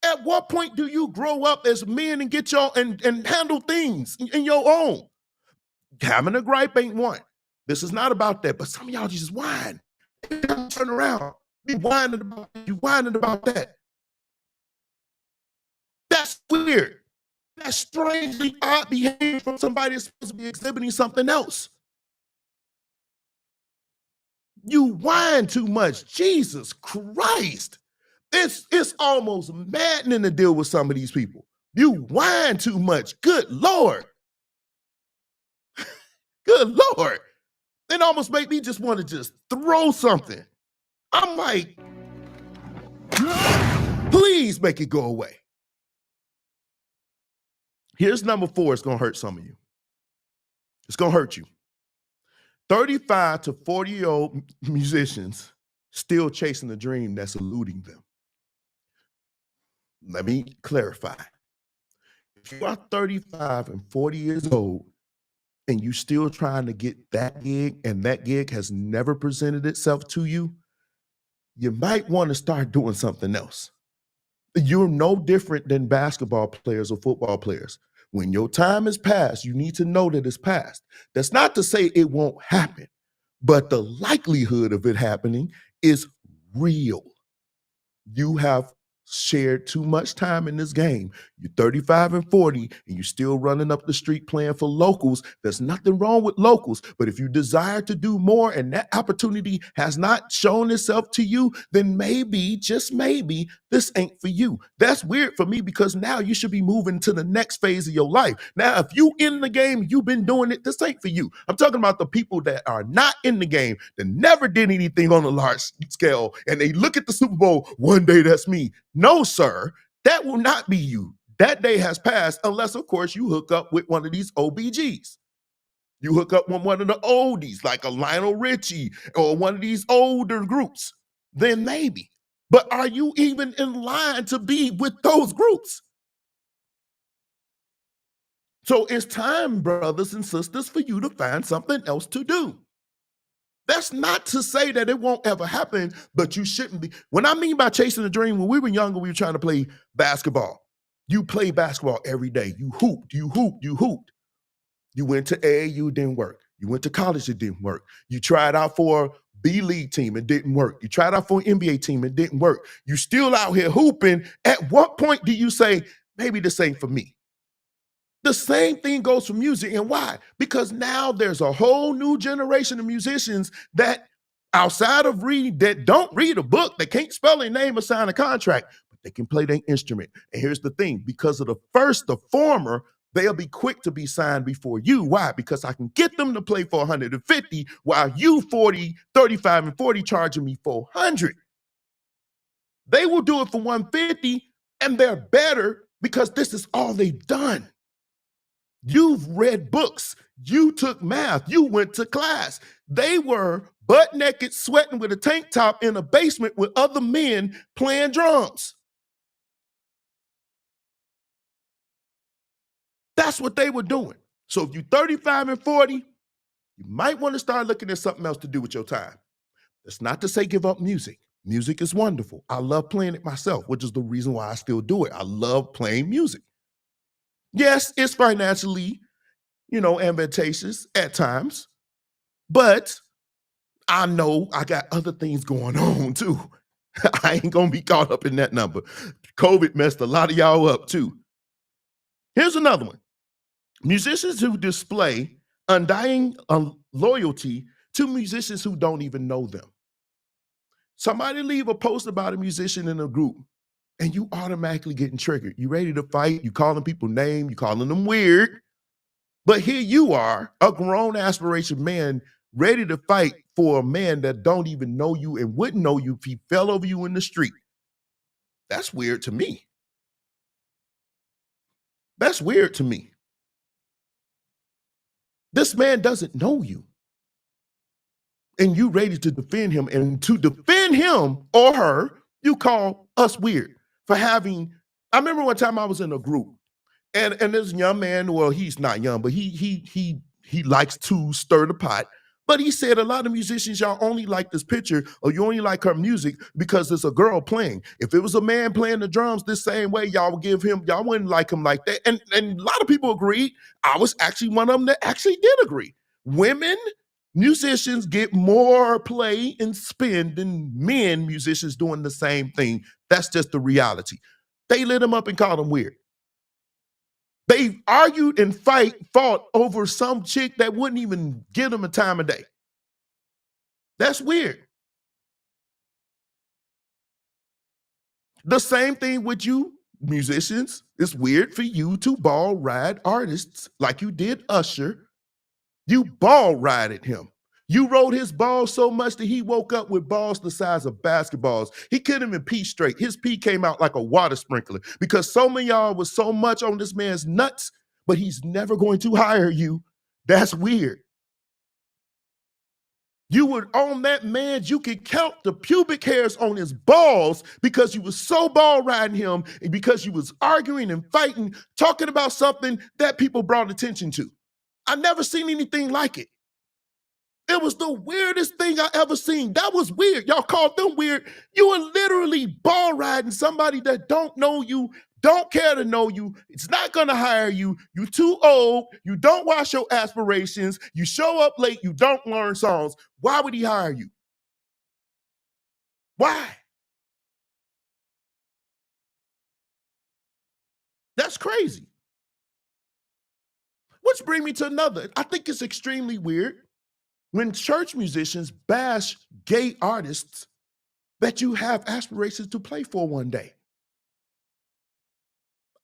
At what point do you grow up as men and get your and handle things in your own? Having a gripe ain't one. This is not about that, but some of y'all just whine. Turn around. Be whining about you whining about that. That's weird. That's strangely odd behavior from somebody that's supposed to be exhibiting something else. You whine too much. Jesus Christ. It's almost maddening to deal with some of these people. You whine too much. Good Lord. Good Lord. It almost make me just want to just throw something. I'm like, please make it go away. Here's number 4. It's going to hurt some of you. It's going to hurt you. 35 to 40-year-old musicians still chasing the dream that's eluding them. Let me clarify. If you are 35 and 40 years old and you still trying to get that gig and that gig has never presented itself to you, you might want to start doing something else. You're no different than basketball players or football players. When your time is past, you need to know that it's past. That's not to say it won't happen, but the likelihood of it happening is real. You have shared too much time in this game. You're 35 and 40 and you're still running up the street playing for locals. There's nothing wrong with locals, but if you desire to do more and that opportunity has not shown itself to you, then maybe, just maybe, this ain't for you. That's weird for me because now you should be moving to the next phase of your life. Now, if you in the game, you've been doing it, this ain't for you. I'm talking about the people that are not in the game, that never did anything on a large scale, and they look at the Super Bowl, one day that's me. No, sir, that will not be you. That day has passed, unless, of course, you hook up with one of these OBGs. You hook up with one of the oldies, like a Lionel Richie or one of these older groups, then maybe. But are you even in line to be with those groups? So it's time, brothers and sisters, for you to find something else to do. That's not to say that it won't ever happen, but you shouldn't be. When I mean by chasing a dream, when we were younger, we were trying to play basketball. You play basketball every day. You hooped, you hooped, you hooped. You went to AAU, didn't work. You went to college, it didn't work. You tried out for a B-League team, it didn't work. You tried out for an NBA team, it didn't work. You still out here hooping. At what point do you say, maybe this ain't for me? The same thing goes for music. And why? Because now there's a whole new generation of musicians that outside of reading, that don't read a book, they can't spell their name or sign a contract, but they can play their instrument. And here's the thing, because of the former, they'll be quick to be signed before you. Why? Because I can get them to play for 150 while you 35 and 40 charging me 400. They will do it for 150 and they're better because this is all they've done. You've read books. You took math. You went to class. They were butt naked, sweating with a tank top in a basement with other men playing drums. That's what they were doing. So if you're 35 and 40, you might want to start looking at something else to do with your time. That's not to say give up music. Music is wonderful. I love playing it myself, which is the reason why I still do it. I love playing music. Yes, it's financially, advantageous at times, but I know I got other things going on too. I ain't gonna be caught up in that number. COVID messed a lot of y'all up too. Here's another one. Musicians who display undying loyalty to musicians who don't even know them. Somebody leave a post about a musician in a group and you automatically getting triggered. You ready to fight, you calling people names, you calling them weird. But here you are, a grown aspiration man, ready to fight for a man that don't even know you and wouldn't know you if he fell over you in the street. That's weird to me. That's weird to me. This man doesn't know you. And you ready to defend him. And to defend him or her, you call us weird for having. I remember one time I was in a group and this young man, well, he's not young, but he likes to stir the pot. But he said a lot of musicians, y'all only like this picture or you only like her music because it's a girl playing. If it was a man playing the drums this same way, y'all wouldn't like him like that. And a lot of people agreed. I was actually one of them that actually did agree. Women musicians get more play and spin than men musicians doing the same thing. That's just the reality. They lit him up and called him weird. They argued and fought over some chick that wouldn't even give them a time of day. That's weird. The same thing with you musicians. It's weird for you to ball ride artists like you did Usher. You ball rided him. You rode his balls so much that he woke up with balls the size of basketballs. He couldn't even pee straight. His pee came out like a water sprinkler because so many of y'all was so much on this man's nuts, but he's never going to hire you. That's weird. You were on that man, you could count the pubic hairs on his balls because you was so ball riding him and because you was arguing and fighting, talking about something that people brought attention to. I never seen anything like it. It was the weirdest thing I ever seen. That was weird. Y'all called them weird. You were literally ball riding somebody that don't know you, don't care to know you. It's not going to hire you. You too old. You don't watch your aspirations. You show up late. You don't learn songs. Why would he hire you? Why? That's crazy. Which brings me to another. I think it's extremely weird when church musicians bash gay artists that you have aspirations to play for one day.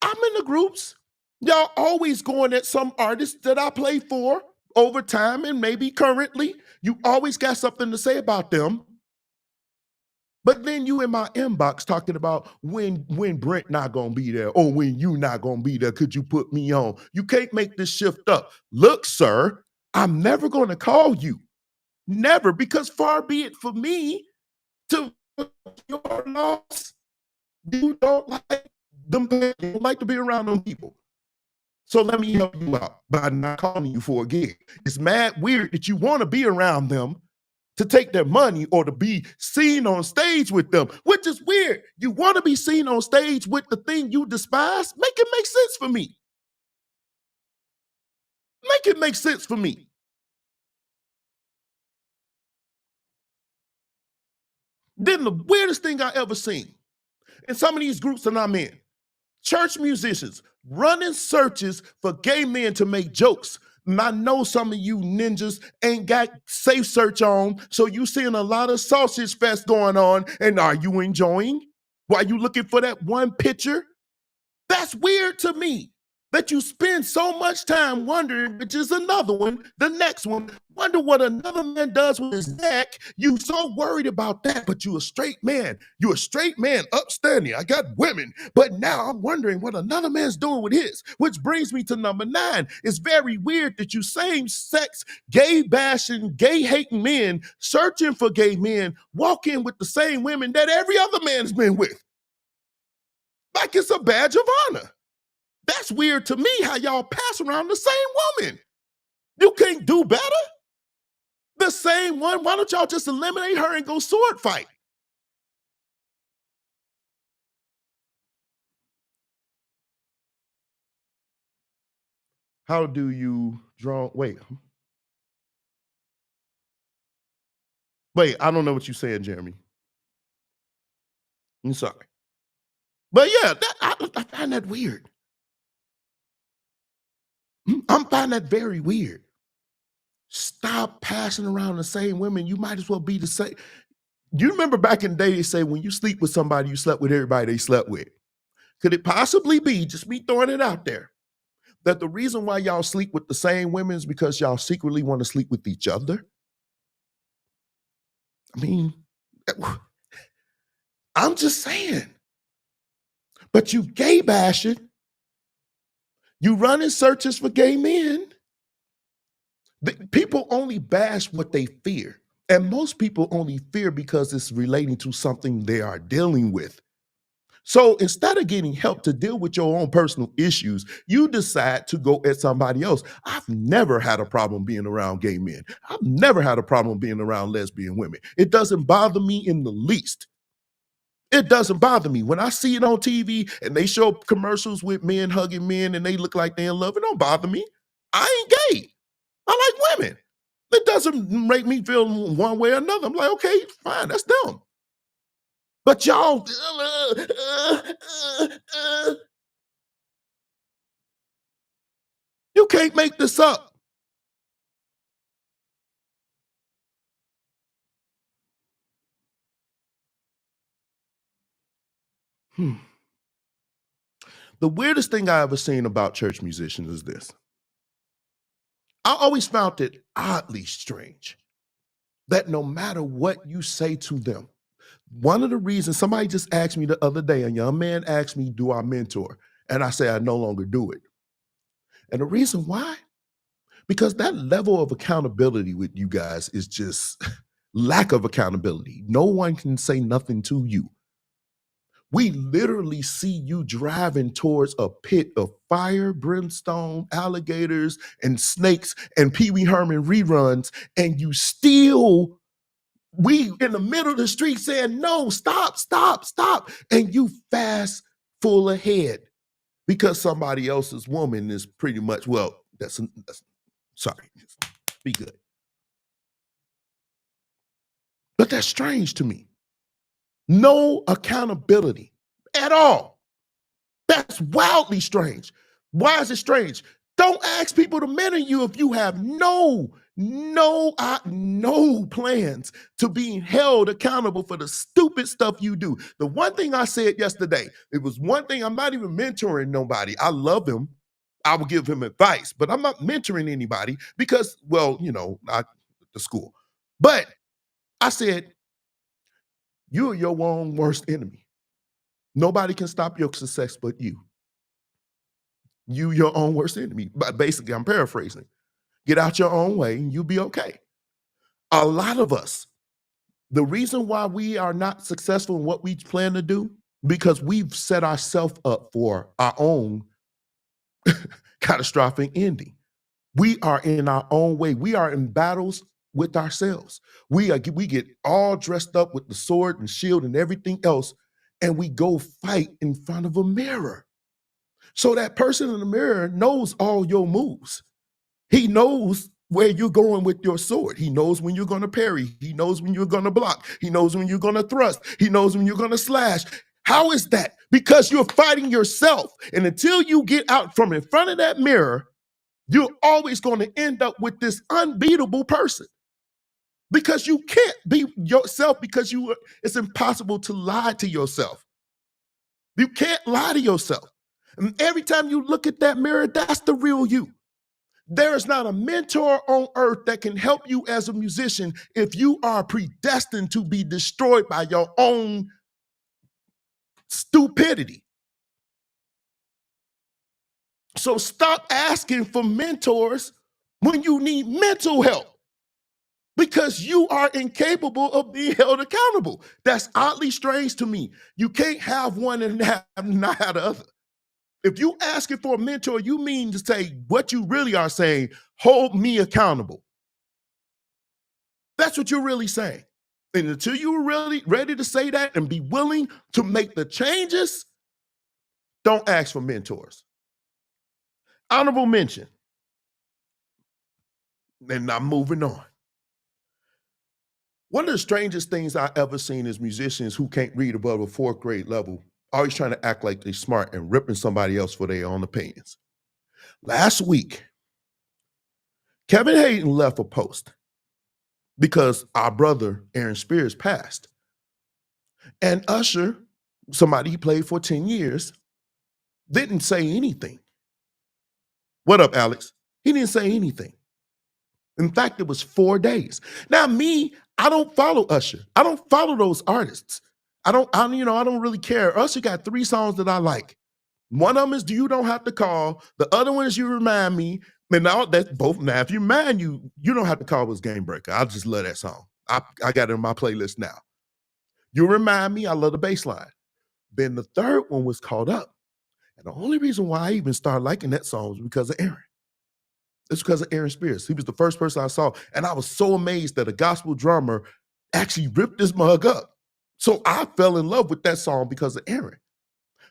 I'm in the groups. Y'all always going at some artists that I play for over time and maybe currently. You always got something to say about them. But then you in my inbox talking about when Brent not gonna be there or when you not gonna be there, could you put me on? You can't make this shift up. Look, sir, I'm never gonna call you. Never, because far be it for me to your loss. You don't like them, you don't like to be around them people. So let me help you out by not calling you for a gig. It's mad weird that you want to be around them to take their money or to be seen on stage with them, which is weird. You want to be seen on stage with the thing you despise? Make it make sense for me. Make it make sense for me. Then the weirdest thing I ever seen in some of these groups that I'm in, church musicians running searches for gay men to make jokes. And I know some of you ninjas ain't got safe search on, so you seeing a lot of sausage fest going on, and are you enjoying? While you looking for that one picture? That's weird to me. That you spend so much time wondering, which is another one, the next one, wonder what another man does with his neck. You so worried about that, but you a straight man. You a straight man, upstanding. I got women, but now I'm wondering what another man's doing with his, which brings me to number 9. It's very weird that you same-sex, gay bashing, gay hating men, searching for gay men, walk in with the same women that every other man's been with. Like it's a badge of honor. That's weird to me how y'all pass around the same woman. You can't do better? The same one, why don't y'all just eliminate her and go sword fight? How do you draw? Wait, I don't know what you're saying, Jeremy. I'm sorry. But yeah, I find that weird. I'm finding that very weird. Stop passing around the same women. You might as well be the same. You remember back in the day, they say when you sleep with somebody, you slept with everybody they slept with. Could it possibly be, just me throwing it out there, that the reason why y'all sleep with the same women is because y'all secretly want to sleep with each other? I mean, I'm just saying. But you gay bashing. You running searches for gay men. People only bash what they fear. And most people only fear because it's relating to something they are dealing with. So instead of getting help to deal with your own personal issues, you decide to go at somebody else. I've never had a problem being around gay men. I've never had a problem being around lesbian women. It doesn't bother me in the least. It doesn't bother me. When I see it on TV and they show commercials with men hugging men and they look like they're in love, it don't bother me. I ain't gay. I like women. It doesn't make me feel one way or another. I'm like, okay, fine, that's them. But y'all, you can't make this up. The weirdest thing I ever seen about church musicians is this. I always found it oddly strange that no matter what you say to them, one of the reasons somebody just asked me the other day, a young man asked me, do I mentor? And I say, I no longer do it. And the reason why? Because that level of accountability with you guys is just lack of accountability. No one can say nothing to you. We literally see you driving towards a pit of fire, brimstone, alligators, and snakes, and Pee Wee Herman reruns, and you still, we in the middle of the street saying, no, stop, stop, stop. And you fast full ahead because somebody else's woman is pretty much, well, that's sorry, be good. But that's strange to me. No accountability at all. That's wildly strange. Why is it strange? Don't ask people to mentor you if you have no plans to being held accountable for the stupid stuff you do. The one thing I said yesterday, it was one thing, I'm not even mentoring nobody. I love him. I will give him advice, but I'm not mentoring anybody because, well, the school. But I said, you're your own worst enemy. Nobody can stop your success but you. You your own worst enemy. But basically, I'm paraphrasing. Get out your own way and you'll be okay. A lot of us, the reason why we are not successful in what we plan to do, because we've set ourselves up for our own catastrophic ending. We are in our own way. We are in battles with ourselves. We get all dressed up with the sword and shield and everything else, and we go fight in front of a mirror. So that person in the mirror knows all your moves. He knows where you're going with your sword. He knows when you're going to parry. He knows when you're going to block. He knows when you're going to thrust. He knows when you're going to slash. How is that? Because you're fighting yourself. And until you get out from in front of that mirror, you're always going to end up with this unbeatable person. Because you can't be yourself because it's impossible to lie to yourself. You can't lie to yourself. And every time you look at that mirror, that's the real you. There is not a mentor on earth that can help you as a musician if you are predestined to be destroyed by your own stupidity. So stop asking for mentors when you need mental help because you are incapable of being held accountable. That's oddly strange to me. You can't have one and not have the other. If you asking for a mentor, you mean to say what you really are saying, hold me accountable. That's what you're really saying. And until you're really ready to say that and be willing to make the changes, don't ask for mentors. Honorable mention. And I'm moving on. One of the strangest things I ever seen is musicians who can't read above a 4th grade level, always trying to act like they're smart and ripping somebody else for their own opinions. Last week, Kevin Hayden left a post because our brother Aaron Spears passed. And Usher, somebody he played for 10 years, didn't say anything. What up, Alex? He didn't say anything. In fact, it was 4 days. Now, me, I don't follow Usher. I don't follow those artists. I don't really care. Usher got 3 songs that I like. One of them is "Do You Don't Have to Call." The other one is "You Remind Me." And now that's both. Now, if you mind you Don't Have to Call was Game Breaker. I just love that song. I got it in my playlist now. "You Remind Me," I love the bass line. Then the third one was Called Up. And the only reason why I even started liking that song was because of Aaron. It's because of Aaron Spears. He was the first person I saw. And I was so amazed that a gospel drummer actually ripped this mug up. So I fell in love with that song because of Aaron.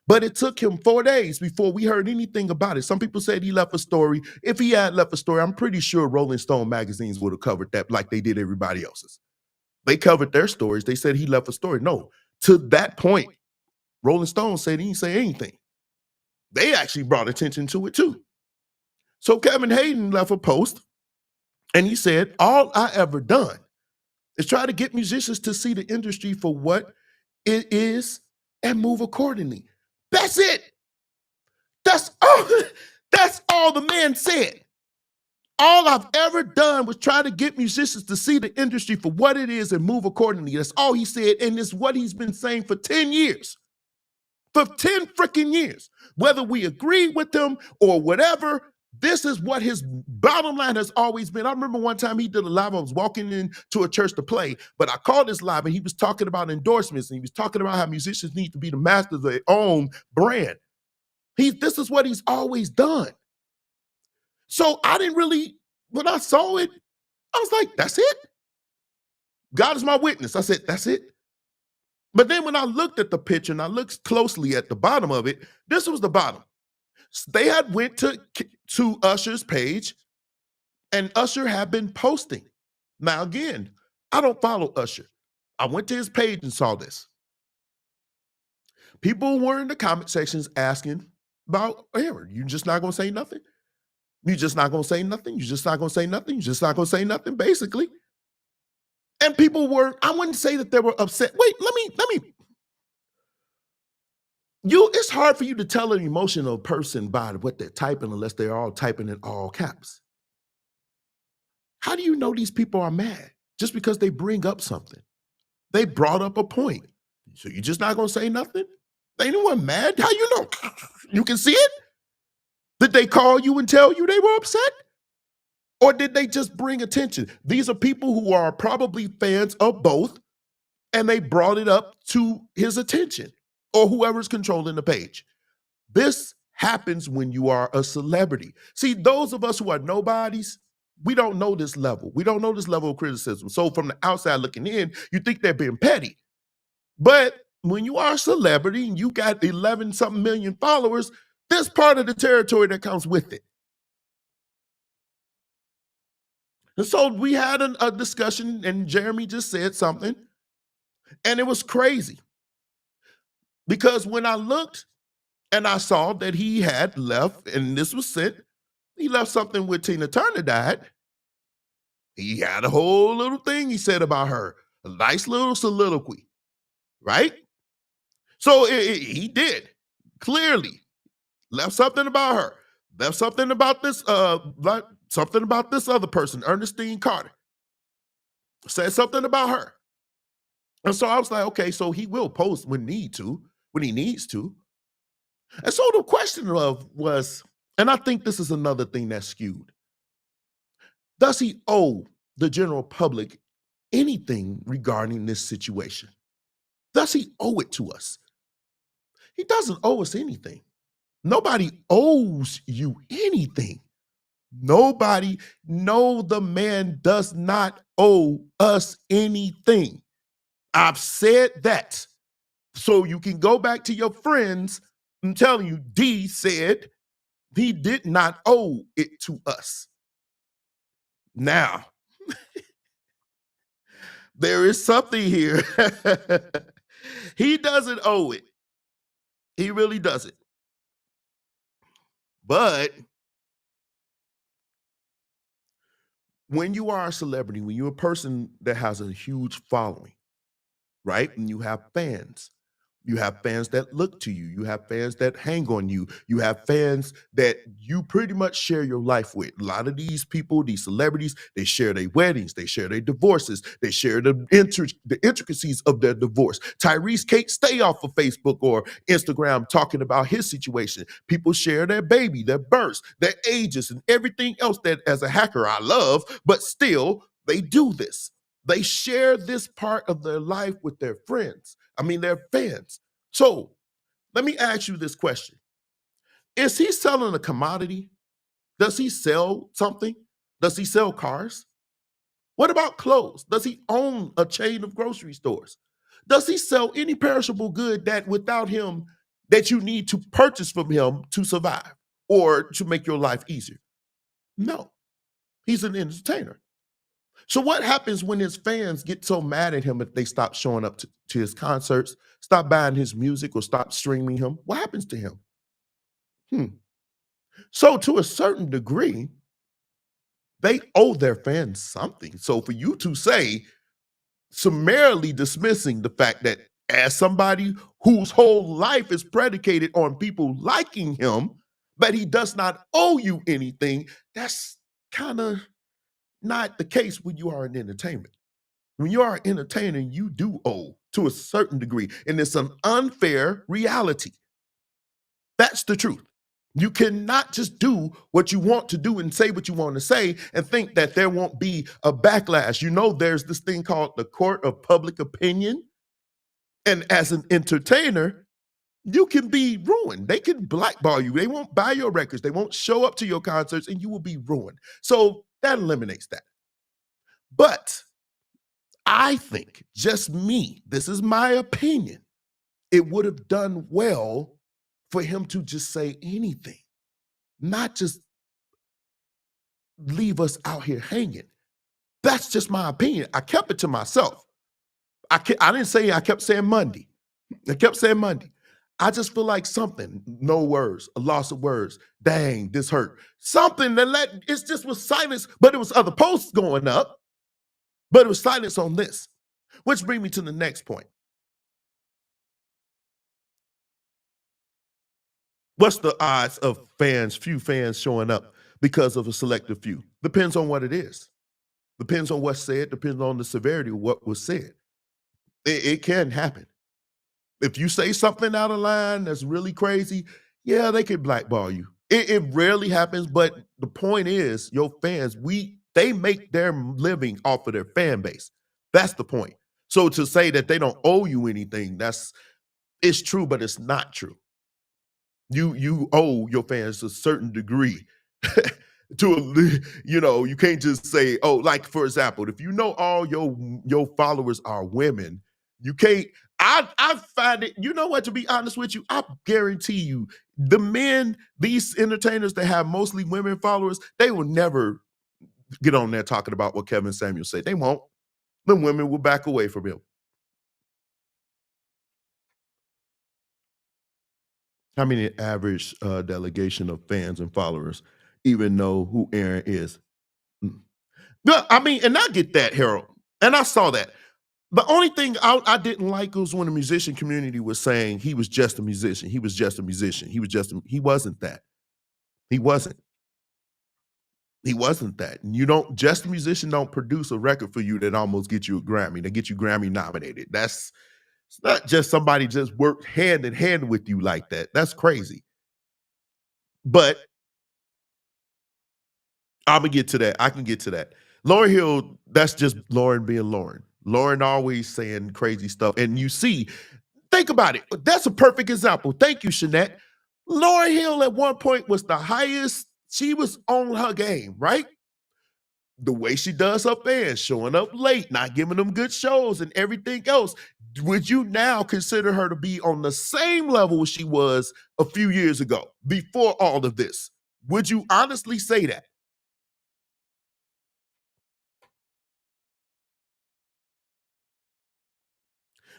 But it took him 4 days before we heard anything about it. Some people said he left a story. If he had left a story, I'm pretty sure Rolling Stone magazines would have covered that like they did everybody else's. They covered their stories. They said he left a story. No, to that point, Rolling Stone said he didn't say anything. They actually brought attention to it too. So Kevin Hayden left a post and he said, "All I ever done is try to get musicians to see the industry for what it is and move accordingly." That's it. That's all the man said. All I've ever done was try to get musicians to see the industry for what it is and move accordingly. That's all he said. And it's what he's been saying for 10 years. For 10 freaking years. Whether we agree with him or whatever, this is what his bottom line has always been. I remember one time he did a live. I was walking into a church to play, but I called this live and he was talking about endorsements and he was talking about how musicians need to be the masters of their own brand. This is what he's always done. So I didn't really, when I saw it, I was like, that's it? God is my witness. I said, that's it? But then when I looked at the picture and I looked closely at the bottom of it, this was the bottom. They had went to Usher's page and Usher had been posting. Now again, I don't follow Usher. I went to his page and saw this. People were in the comment sections asking about Aaron. You just not gonna say nothing? You just not gonna say nothing? You just not gonna say nothing? You just not gonna say nothing, basically. And people were, I wouldn't say that they were upset. Wait, let me. It's hard for you to tell an emotional person by what they're typing unless they're all typing in all caps. How do you know these people are mad? Just because they bring up something. They brought up a point. So you're just not gonna say nothing? Anyone mad? How you know? You can see it? Did they call you and tell you they were upset? Or did they just bring attention? These are people who are probably fans of both, and they brought it up to his attention or whoever's controlling the page. This happens when you are a celebrity. See, those of us who are nobodies, we don't know this level. We don't know this level of criticism. So from the outside looking in, you think they're being petty. But when you are a celebrity and you got 11-something million followers, there's part of the territory that comes with it. And so we had a discussion and Jeremy just said something and it was crazy. Because when I looked and I saw that he had left, and this was sent, he left something with Tina Turner died. He had a whole little thing he said about her, a nice little soliloquy, right? So he did, clearly, left something about her, left something about this, something about this other person, Ernestine Carter, said something about her. And so I was like, okay, so he will post when he needs to. And so the question was, and I think this is another thing that's skewed. Does he owe the general public anything regarding this situation? Does he owe it to us? He doesn't owe us anything. Nobody owes you anything. Nobody, no, the man does not owe us anything. I've said that. So you can go back to your friends. I'm telling you, D said he did not owe it to us. Now, there is something here. He doesn't owe it. He really doesn't. But when you are a celebrity, when you're a person that has a huge following, right? And you have fans. You have fans that look to you. You have fans that hang on you. You have fans that you pretty much share your life with. A lot of these people, these celebrities, they share their weddings, they share their divorces, they share the intricacies of their divorce. Tyrese can't stay off of Facebook or Instagram talking about his situation. People share their baby, their births, their ages, and everything else that as a hacker I love, but still they do this. They share this part of their life with their friends. I mean, their fans. So let me ask you this question. Is he selling a commodity? Does he sell something? Does he sell cars? What about clothes? Does he own a chain of grocery stores? Does he sell any perishable good that without him, that you need to purchase from him to survive or to make your life easier? No, he's an entertainer. So what happens when his fans get so mad at him if they stop showing up to his concerts, stop buying his music, or stop streaming him? What happens to him? So to a certain degree, they owe their fans something. So for you to say, summarily dismissing the fact that as somebody whose whole life is predicated on people liking him, but he does not owe you anything, that's kind of not the case when you are in entertainment. When you are an entertainer, you do owe to a certain degree, and it's an unfair reality. That's the truth. You cannot just do what you want to do and say what you want to say and think that there won't be a backlash. You know, there's this thing called the court of public opinion. And as an entertainer, you can be ruined. They can blackball you. They won't buy your records. They won't show up to your concerts, and you will be ruined. So that eliminates that. But I think, just me, this is my opinion, it would have done well for him to just say anything, not just leave us out here hanging. That's just my opinion. I kept it to myself. I didn't say, I kept saying Monday. I kept saying Monday. I just feel like something, no words, a loss of words. Dang, this hurt. Something that it just was silence, but it was other posts going up, but it was silence on this. Which brings me to the next point. What's the odds of few fans showing up because of a selective few? Depends on what it is. Depends on what's said, depends on the severity of what was said. It can happen. If you say something out of line that's really crazy, yeah, they could blackball you. It rarely happens, but the point is, your fans, they make their living off of their fan base. That's the point. So to say that they don't owe you anything, it's true, but it's not true. You owe your fans a certain degree. You can't just say, oh, like for example, if you know all your followers are women, you can't. I find it, you know what, to be honest with you, I guarantee you, the men, these entertainers that have mostly women followers, they will never get on there talking about what Kevin Samuels said. They won't. The women will back away from him. How many average delegation of fans and followers even know who Aaron is? Yeah, I mean, and I get that, Harold. And I saw that. The only thing I didn't like was when the musician community was saying he was just a musician. He was just a musician. He wasn't that. He wasn't. He wasn't that. Just a musician don't produce a record for you that almost get you a Grammy, that get you Grammy nominated. It's not just somebody just worked hand in hand with you like that. That's crazy. But I'm gonna get to that. I can get to that. Lauryn Hill, that's just Lauren being Lauren. Lauren always saying crazy stuff. And you see, think about it. That's a perfect example. Thank you, Shanette. Lauryn Hill at one point was the highest. She was on her game, right? The way she does her fans, showing up late, not giving them good shows and everything else. Would you now consider her to be on the same level she was a few years ago, before all of this? Would you honestly say that?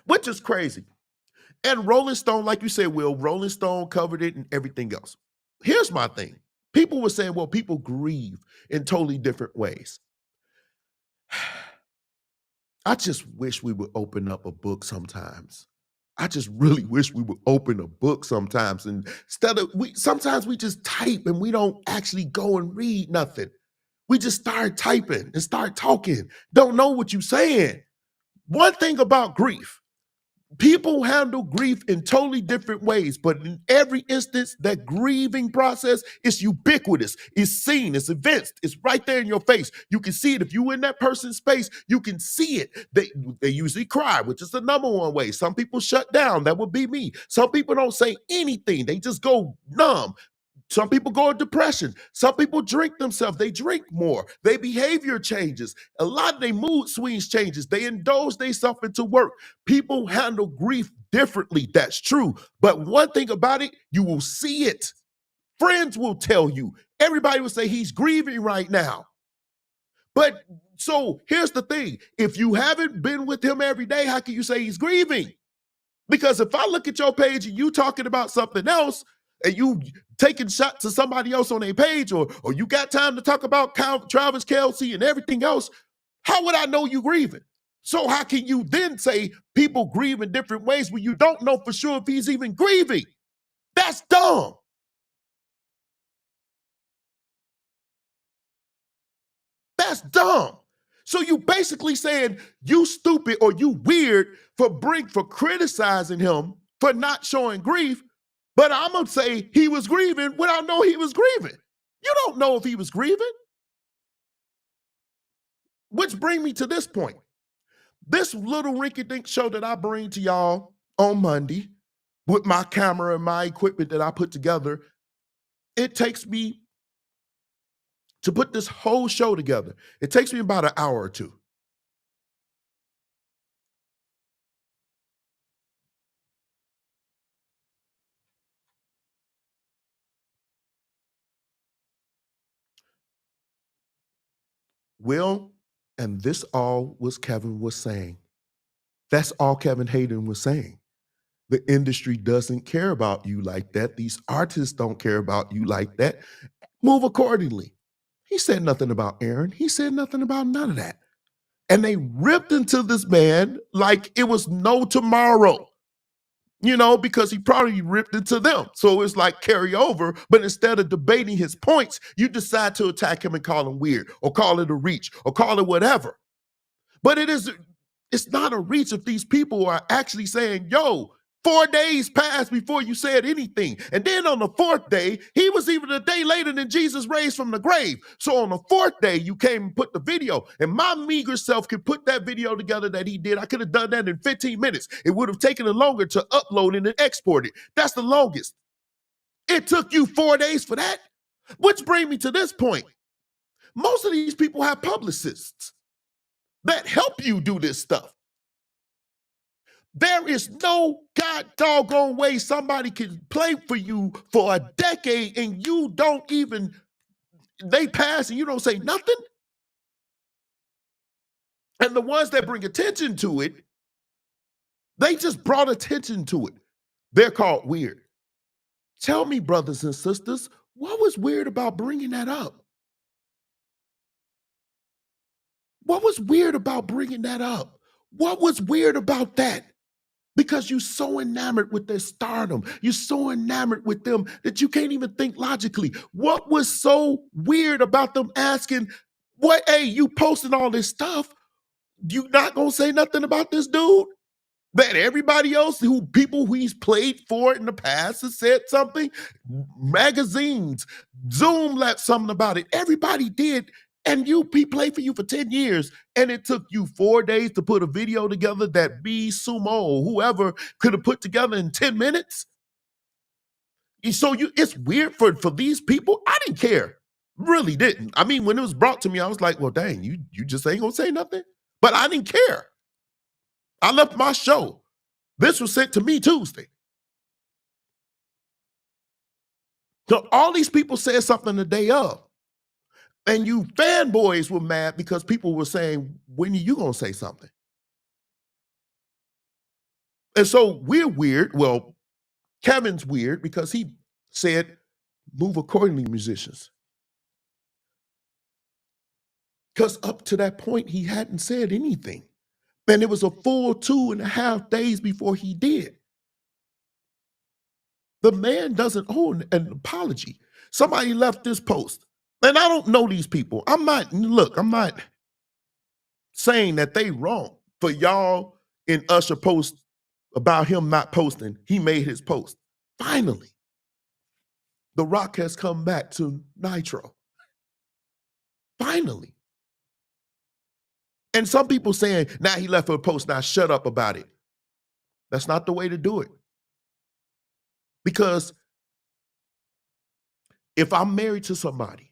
which is crazy. And Rolling Stone, like you said, Will, Rolling Stone covered it and everything else. Here's my thing. People were saying, well, people grieve in totally different ways. I just wish we would open up a book sometimes. I just really wish we would open a book sometimes. And sometimes we just type and we don't actually go and read nothing. We just start typing and start talking. Don't know what you're saying. One thing about grief, people handle grief in totally different ways, but in every instance, that grieving process is ubiquitous. It's seen, it's evinced, it's right there in your face. You can see it. If you're in that person's space, you can see it. They usually cry, which is the number one way. Some people shut down. That would be me. Some people don't say anything. They just go numb. Some people go in depression. Some people drink themselves. They drink more. Their behavior changes. A lot of their mood swings changes. They indulge themselves into work. People handle grief differently. That's true. But one thing about it, you will see it. Friends will tell you. Everybody will say he's grieving right now. But so here's the thing. If you haven't been with him every day, how can you say he's grieving? Because if I look at your page and you talking about something else, and you taking shots to somebody else on their page, or you got time to talk about Travis Kelce and everything else, how would I know you grieving? So how can you then say people grieve in different ways when you don't know for sure if he's even grieving? That's dumb. That's dumb. So you basically saying you stupid or you weird for criticizing him for not showing grief. But I'm going to say he was grieving without knowing he was grieving. You don't know if he was grieving. Which brings me to this point. This little rinky-dink show that I bring to y'all on Monday with my camera and my equipment that I put together, it takes me to put this whole show together. It takes me about an hour or two. Will, and this all was Kevin was saying. That's all Kevin Hayden was saying. The industry doesn't care about you like that. These artists don't care about you like that. Move accordingly. He said nothing about Aaron. He said nothing about none of that. And they ripped into this man like it was no tomorrow, because he probably ripped into them. So it's like carry over, but instead of debating his points, you decide to attack him and call him weird or call it a reach or call it whatever. But it's not a reach if these people are actually saying, yo, 4 days passed before you said anything. And then on the fourth day, he was even a day later than Jesus raised from the grave. So on the fourth day, you came and put the video. And my meager self could put that video together that he did. I could have done that in 15 minutes. It would have taken it longer to upload it and export it. That's the longest. It took you 4 days for that? Which brings me to this point. Most of these people have publicists that help you do this stuff. There is no god doggone way somebody can play for you for a decade and you don't even, they pass and you don't say nothing. And the ones that bring attention to it, they just brought attention to it. They're called weird. Tell me, brothers and sisters, what was weird about bringing that up? What was weird about bringing that up? What was weird about that? Because you're so enamored with their stardom. You're so enamored with them that you can't even think logically. What was so weird about them asking, hey, you posting all this stuff, you not gonna say nothing about this dude? That everybody else people who he's played for in the past has said something. Magazines, Zoom let something about it. Everybody did. And he played for you for 10 years, and it took you 4 days to put a video together that B, Sumo, or whoever could have put together in 10 minutes? So it's weird for these people. I didn't care. Really didn't. I mean, when it was brought to me, I was like, well, dang, you just ain't gonna say nothing? But I didn't care. I left my show. This was sent to me Tuesday. So all these people said something the day of. And you fanboys were mad because people were saying, when are you going to say something? And so we're weird. Well, Kevin's weird because he said, move accordingly, musicians. Because up to that point, he hadn't said anything. And it was a full 2.5 days before he did. The man doesn't owe an apology. Somebody left this post. And I don't know these people. I'm not saying that they wrong for y'all in Usher post about him not posting. He made his post. Finally, The Rock has come back to Nitro. Finally. And some people saying, now he left for a post, now shut up about it. That's not the way to do it. Because if I'm married to somebody,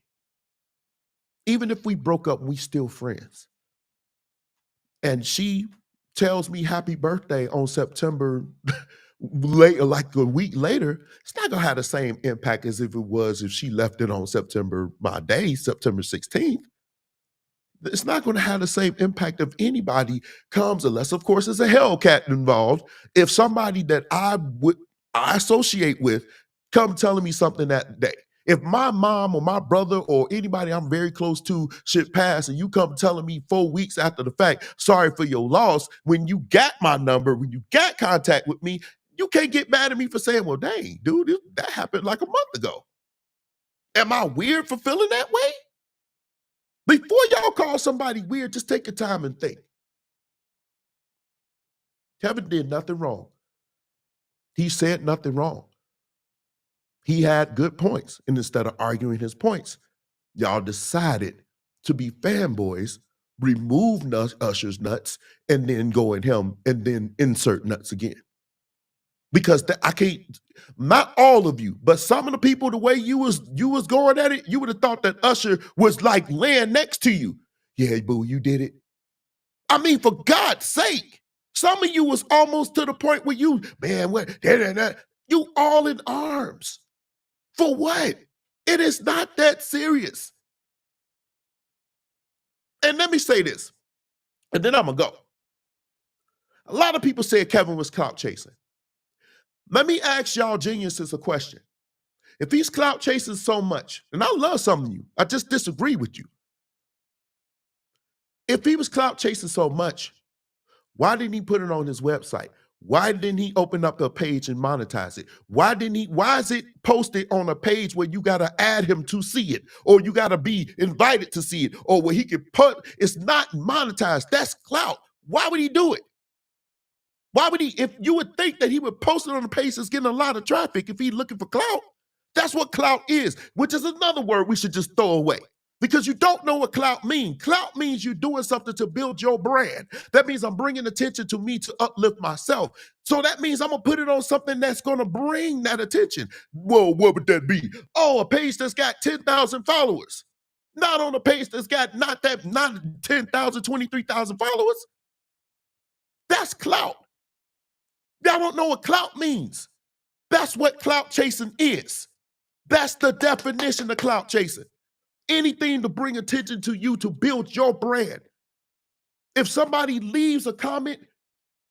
even if we broke up, we still friends. And she tells me happy birthday on September later, like a week later, it's not gonna have the same impact as if it was if she left it on September 16th. It's not going to have the same impact if anybody comes, unless, of course, there's a Hellcat involved. If somebody that I associate with come telling me something that day, if my mom or my brother or anybody I'm very close to should pass, and you come telling me 4 weeks after the fact, sorry for your loss, when you got my number, when you got contact with me, you can't get mad at me for saying, well, dang, dude, that happened like a month ago. Am I weird for feeling that way? Before y'all call somebody weird, just take your time and think. Kevin did nothing wrong. He said nothing wrong. He had good points, and instead of arguing his points, y'all decided to be fanboys, remove Usher's nuts, and then go at him and then insert nuts again. Because I can't, not all of you, but some of the people, the way you was going at it, you would have thought that Usher was like laying next to you. Yeah, boo, you did it. I mean, for God's sake, some of you was almost to the point where you all in arms. For what? It is not that serious. And let me say this, and then I'm gonna go. A lot of people said Kevin was clout chasing. Let me ask y'all geniuses a question. If he's clout chasing so much, and I love some of you, I just disagree with you. If he was clout chasing so much, why didn't he put it on his website? Why didn't he open up a page and monetize it? Why is it posted on a page where you gotta add him to see it, or you gotta be invited to see it, or where he can it's not monetized, that's clout. Why would he do it? Why would he, if you would think that he would post it on a page that's getting a lot of traffic if he's looking for clout? That's what clout is, which is another word we should just throw away. Because you don't know what clout means. Clout means you're doing something to build your brand. That means I'm bringing attention to me to uplift myself. So that means I'm going to put it on something that's going to bring that attention. Well, what would that be? Oh, a page that's got 10,000 followers. Not on a page that's got not 10,000, 23,000 followers. That's clout. Y'all don't know what clout means. That's what clout chasing is. That's the definition of clout chasing. Anything to bring attention to you to build your brand. If somebody leaves a comment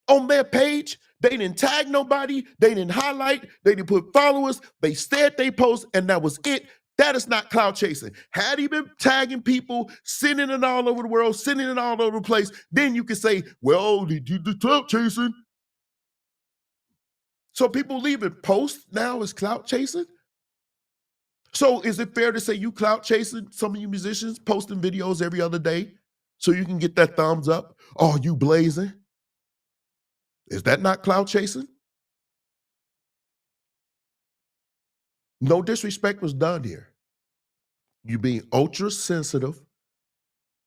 on their page, they didn't tag nobody, they didn't highlight, they didn't put followers, they said they post, and that was it. That is not clout chasing. Had he been tagging people, sending it all over the world, sending it all over the place, then you can say, well, he did the clout chasing. So people leaving posts now is clout chasing? So is it fair to say you clout chasing, some of you musicians posting videos every other day so you can get that thumbs up? Oh, you blazing? Is that not clout chasing? No disrespect was done here. You're being ultra sensitive.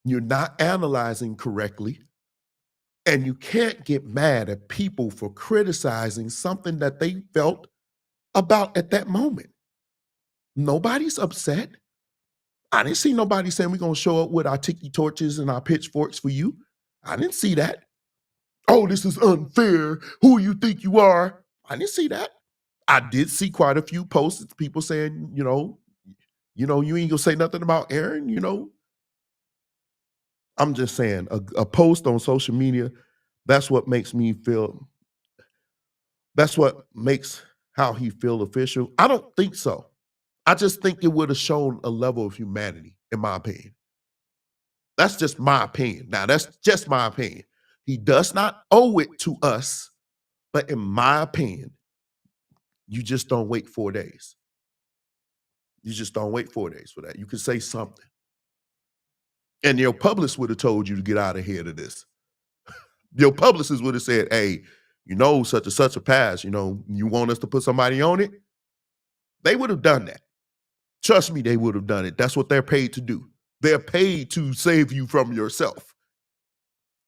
You're not analyzing correctly. And you can't get mad at people for criticizing something that they felt about at that moment. Nobody's upset. I didn't see nobody saying we're going to show up with our tiki torches and our pitchforks for you. I didn't see that. Oh, this is unfair. Who you think you are? I didn't see that. I did see quite a few posts, people saying, you ain't going to say nothing about Aaron, I'm just saying, a post on social media, that's what makes me feel, That's what makes how he feel official? I don't think so. I just think it would have shown a level of humanity, in my opinion. That's just my opinion. Now, that's just my opinion. He does not owe it to us, but in my opinion, you just don't wait 4 days. You just don't wait 4 days for that. You can say something. And your publicist would have told you to get out ahead of this. Your publicist would have said, hey, you know, such and such a pass, you know, you want us to put somebody on it? They would have done that. Trust me, they would have done it. That's what they're paid to do. They're paid to save you from yourself.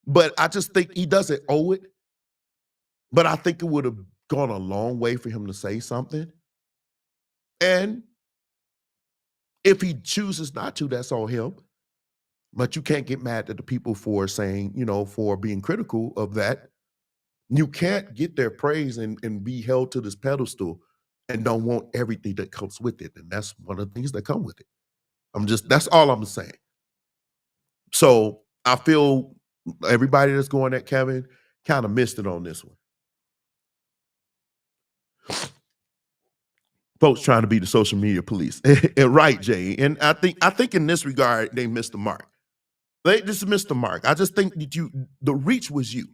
But I just think he doesn't owe it. But I think it would have gone a long way for him to say something. And if he chooses not to, that's on him. But you can't get mad at the people for saying, you know, for being critical of that. You can't get their praise and be held to this pedestal and don't want everything that comes with it. And that's one of the things that come with it. That's all I'm saying. So I feel everybody that's going at Kevin kind of missed it on this one. Folks trying to be the social media police. And right, Jay. And I think in this regard, they missed the mark. They just missed the mark. I just think that the reach was you,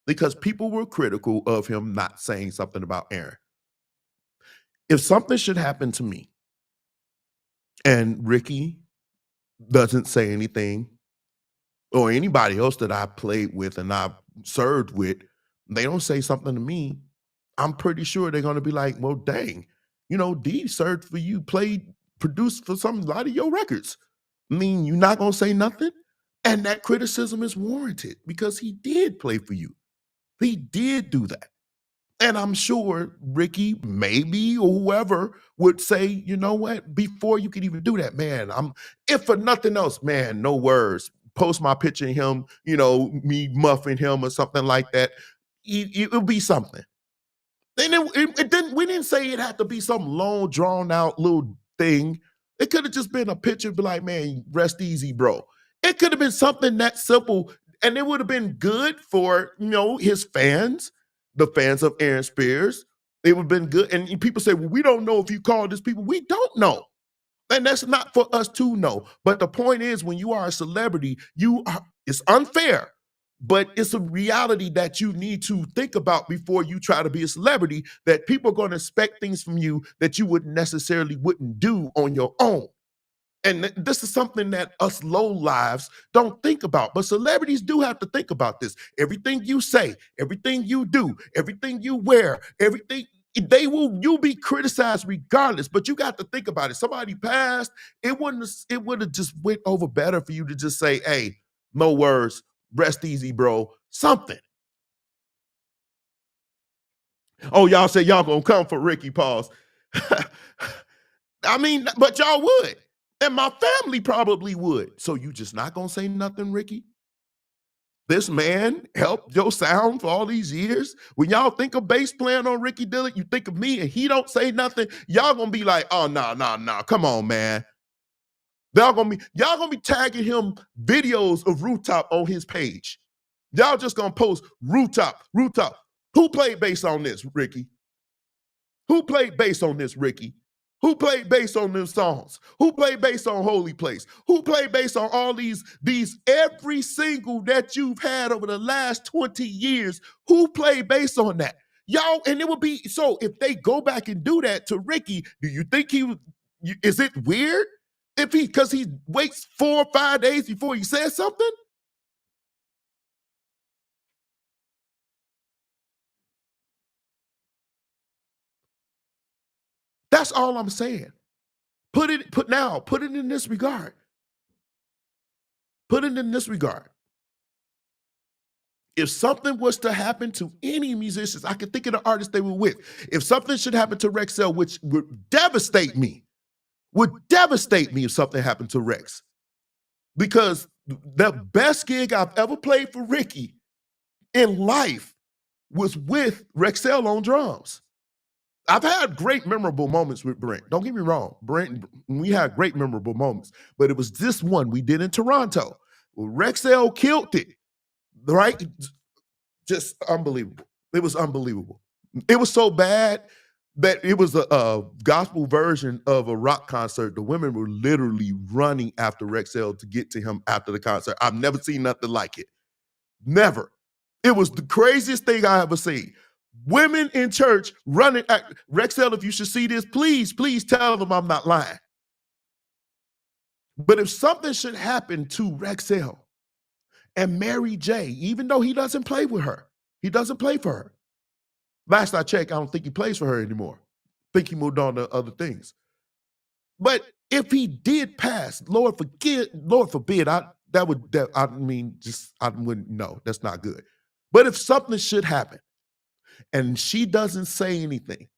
because people were critical of him not saying something about Aaron. If something should happen to me and Ricky doesn't say anything, or anybody else that I played with and I served with, they don't say something to me, I'm pretty sure they're going to be like, well, dang, you know, D served for you, produced for a lot of your records. I mean, you're not going to say nothing? And that criticism is warranted because he did play for you. He did do that. And I'm sure Ricky, maybe, or whoever would say, you know what, before you could even do that, man, if for nothing else, man, no words, post my picture of him, you know, me muffing him or something like that. It would be something. And we didn't say it had to be some long, drawn out little thing. It could have just been a picture, be like, man, rest easy, bro. It could have been something that simple, and it would have been good for, you know, his fans, the fans of Aaron Spears. It would have been good. And people say, well, we don't know if you called these people. We don't know. And that's not for us to know. But the point is, when you are a celebrity, it's unfair, but it's a reality that you need to think about before you try to be a celebrity, that people are going to expect things from you that you wouldn't do on your own. And this is something that us low lives don't think about, but celebrities do have to think about this. Everything you say, everything you do, everything you wear, everything, you'll be criticized regardless, but you got to think about it. Somebody passed, it would have just went over better for you to just say, hey, no words, rest easy, bro, something. Oh, y'all say y'all gonna come for Ricky, pause. I mean, but y'all would. And my family probably would. So you just not gonna say nothing, Ricky? This man helped your sound for all these years. When y'all think of bass playing on Ricky Dillard, you think of me and he don't say nothing, y'all gonna be like, oh, no, come on, man. Y'all gonna be tagging him videos of Rooftop on his page. Y'all just gonna post Rooftop. Who played bass on this, Ricky? Who played bass on this, Ricky? Who played bass on them songs? Who played bass on Holy Place? Who played bass on all these every single that you've had over the last 20 years? Who played bass on that? Y'all, and it would be, so if they go back and do that to Ricky, do you think is it weird? Because he waits 4 or 5 days before he says something? That's all I'm saying. Put it in this regard. Put it in this regard. If something was to happen to any musicians, I can think of the artists they were with. If something should happen to Rexel, which would devastate me if something happened to Rex. Because the best gig I've ever played for Ricky in life was with Rexel on drums. I've had great memorable moments with Brent. Don't get me wrong. Brent, we had great memorable moments. But it was this one we did in Toronto. Rexel killed it. Right? Just unbelievable. It was unbelievable. It was so bad that it was a gospel version of a rock concert. The women were literally running after Rexel to get to him after the concert. I've never seen nothing like it. Never. It was the craziest thing I ever seen. Women in church running at Rexel. If you should see this, please tell them I'm not lying. But if something should happen to Rexel and Mary J., even though he doesn't play with her, he doesn't play for her. Last I checked, I don't think he plays for her anymore. I think he moved on to other things. But if he did pass, Lord forbid, I wouldn't know. That's not good. But if something should happen and she doesn't say anything,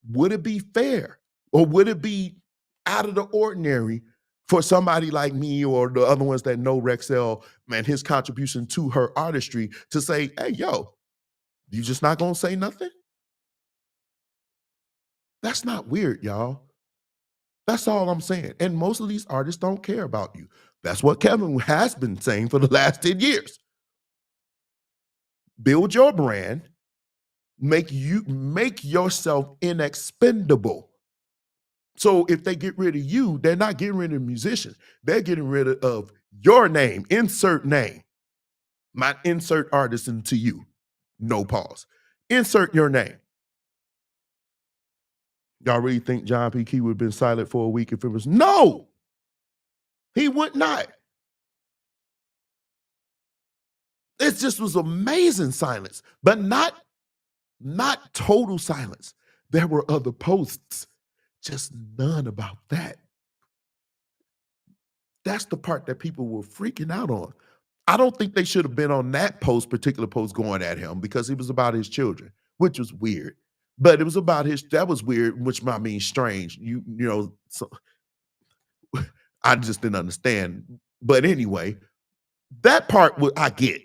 would it be fair or would it be out of the ordinary for somebody like me or the other ones that know Rexel and his contribution to her artistry to say, hey, yo, you just not gonna say nothing? That's not weird, y'all. That's all I'm saying. And most of these artists don't care about you. That's what Kevin has been saying for the last 10 years. Build your brand, make yourself inexpendable. So if they get rid of you, they're not getting rid of musicians. They're getting rid of your name. Insert name. Might insert artist into you. No pause. Insert your name. Y'all really think John P. Key would have been silent for a week if it was? No! He would not. It just was amazing silence, but not total silence. There were other posts, just none about that. That's the part that people were freaking out on. I don't think they should have been on that particular post going at him because it was about his children, which was weird. But it was about that was weird, which might mean strange. So I just didn't understand. But anyway, that part I get.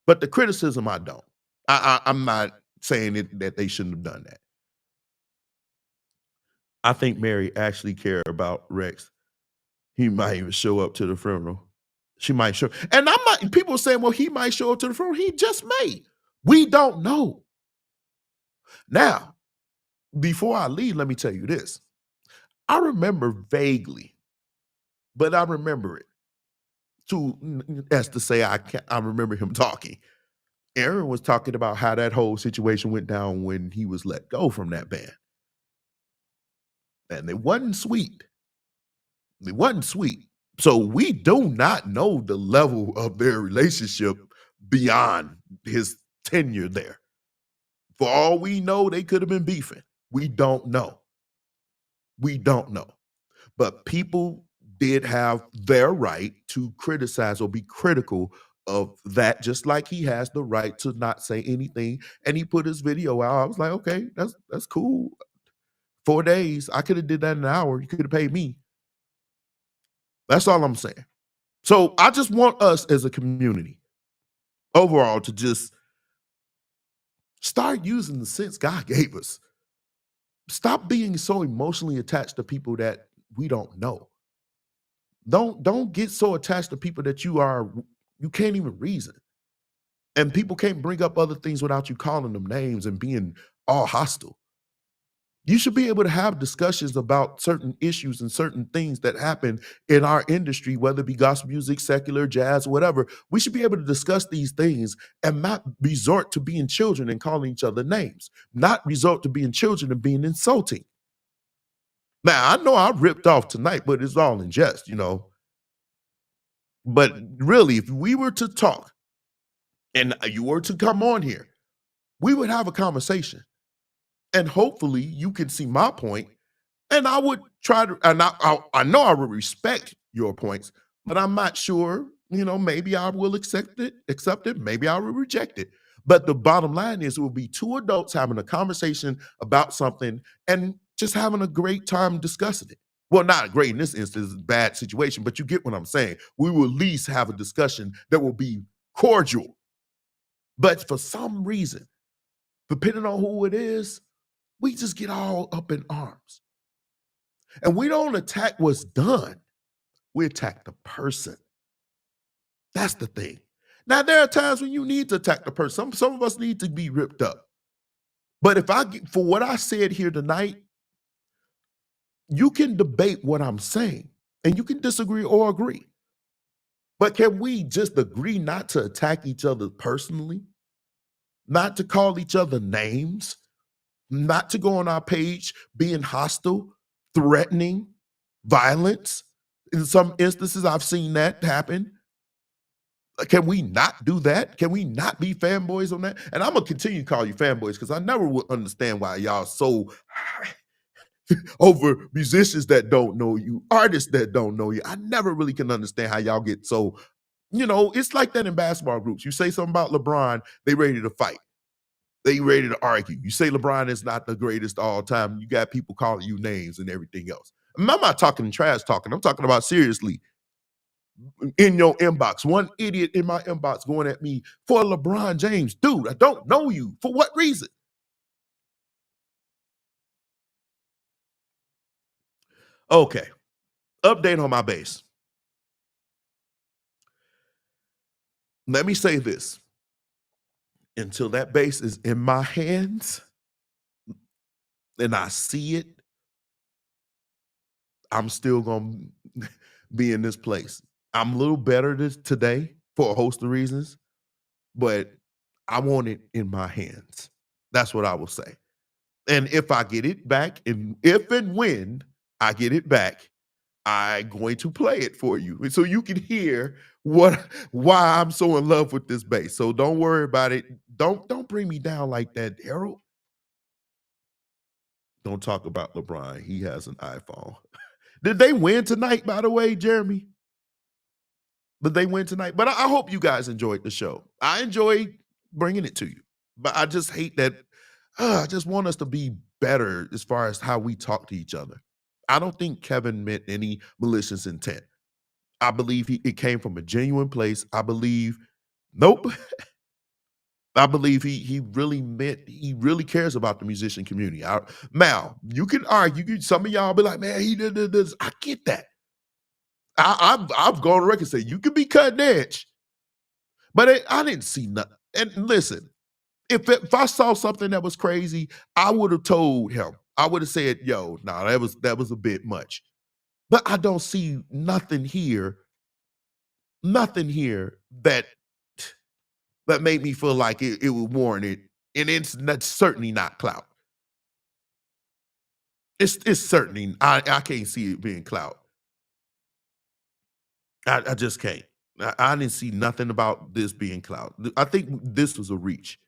But the criticism, I don't. I'm not saying that they shouldn't have done that. I think Mary actually cared about Rex. He might even show up to the funeral. She might show. And people are saying, well, he might show up to the funeral. He just may. We don't know. Now, before I leave, let me tell you this. I remember vaguely, but I remember it. As to say, I remember him talking. Aaron was talking about how that whole situation went down when he was let go from that band. And it wasn't sweet. It wasn't sweet. So we do not know the level of their relationship beyond his tenure there. For all we know, they could have been beefing. We don't know. We don't know. But people did have their right to criticize or be critical of that, just like he has the right to not say anything. And he put his video out. I was like, okay, that's cool. 4 days. I could have did that in an hour. You could have paid me. That's all I'm saying. So I just want us as a community overall to just start using the sense God gave us. Stop being so emotionally attached to people that we don't know. Don't get so attached to people that you can't even reason. And people can't bring up other things without you calling them names and being all hostile. You should be able to have discussions about certain issues and certain things that happen in our industry, whether it be gospel music, secular, jazz, whatever. We should be able to discuss these things and not resort to being children and calling each other names, not resort to being children and being insulting. Now, I know I ripped off tonight, but it's all in jest, But really, if we were to talk and you were to come on here, we would have a conversation. And hopefully you can see my point. And I would try to, and I know I would respect your points, but I'm not sure, maybe I will accept it, maybe I will reject it. But the bottom line is it will be two adults having a conversation about something and just having a great time discussing it. Well, not great in this instance, it's a bad situation, but you get what I'm saying. We will at least have a discussion that will be cordial. But for some reason, depending on who it is, we just get all up in arms. And we don't attack what's done. We attack the person. That's the thing. Now, there are times when you need to attack the person. Some of us need to be ripped up. But for what I said here tonight, you can debate what I'm saying and you can disagree or agree. But can we just agree not to attack each other personally, not to call each other names, not to go on our page being hostile, threatening, violence? In some instances, I've seen that happen. Can we not do that? Can we not be fanboys on that? And I'm gonna continue to call you fanboys because I never would understand why y'all so over musicians that don't know you, artists that don't know you. I never really can understand how y'all get so, it's like that in basketball groups. You say something about LeBron, they ready to fight. They ready to argue. You say LeBron is not the greatest all time, you got people calling you names and everything else. I'm not talking trash talking. I'm talking about seriously. In your inbox, one idiot in my inbox going at me for LeBron James. Dude, I don't know you. For what reason? Okay. Update on my base. Let me say this. Until that base is in my hands and I see it, I'm still going to be in this place. I'm a little better today for a host of reasons, but I want it in my hands. That's what I will say. And if I get it back, and if and when I get it back, I'm going to play it for you so you can hear why I'm so in love with this bass. So don't worry about it. Don't bring me down like that, Daryl. Don't talk about LeBron. He has an iPhone. Did they win tonight, by the way, Jeremy? Did they win tonight? But I hope you guys enjoyed the show. I enjoyed bringing it to you. But I just hate that. I just want us to be better as far as how we talk to each other. I don't think Kevin meant any malicious intent. I believe it came from a genuine place. I believe, nope. I believe he really cares about the musician community. Mal, you can argue. Some of y'all be like, man, he did this. I get that. I've gone on record and say you can be cutting edge, but I didn't see nothing. And listen, if I saw something that was crazy, I would have told him. I would have said, "Yo, nah, that was a bit much." But I don't see nothing here that made me feel like it would warrant it, and that's certainly not clout. It's certainly I can't see it being clout. I just can't. I didn't see nothing about this being clout. I think this was a reach.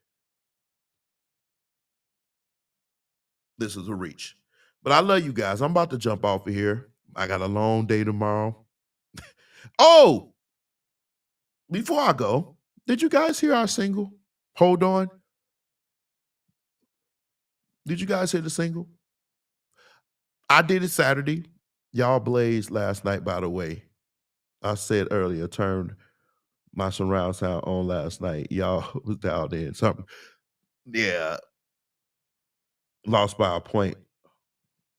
This is a reach. But I love you guys. I'm about to jump off of here. I got a long day tomorrow. Oh, before I go, did you guys hear our single? Hold on. Did you guys hear the single? I did it Saturday. Y'all blazed last night, by the way. I said earlier, turned my surround sound on last night. Y'all was dialed in. Something. Yeah. Lost by a point.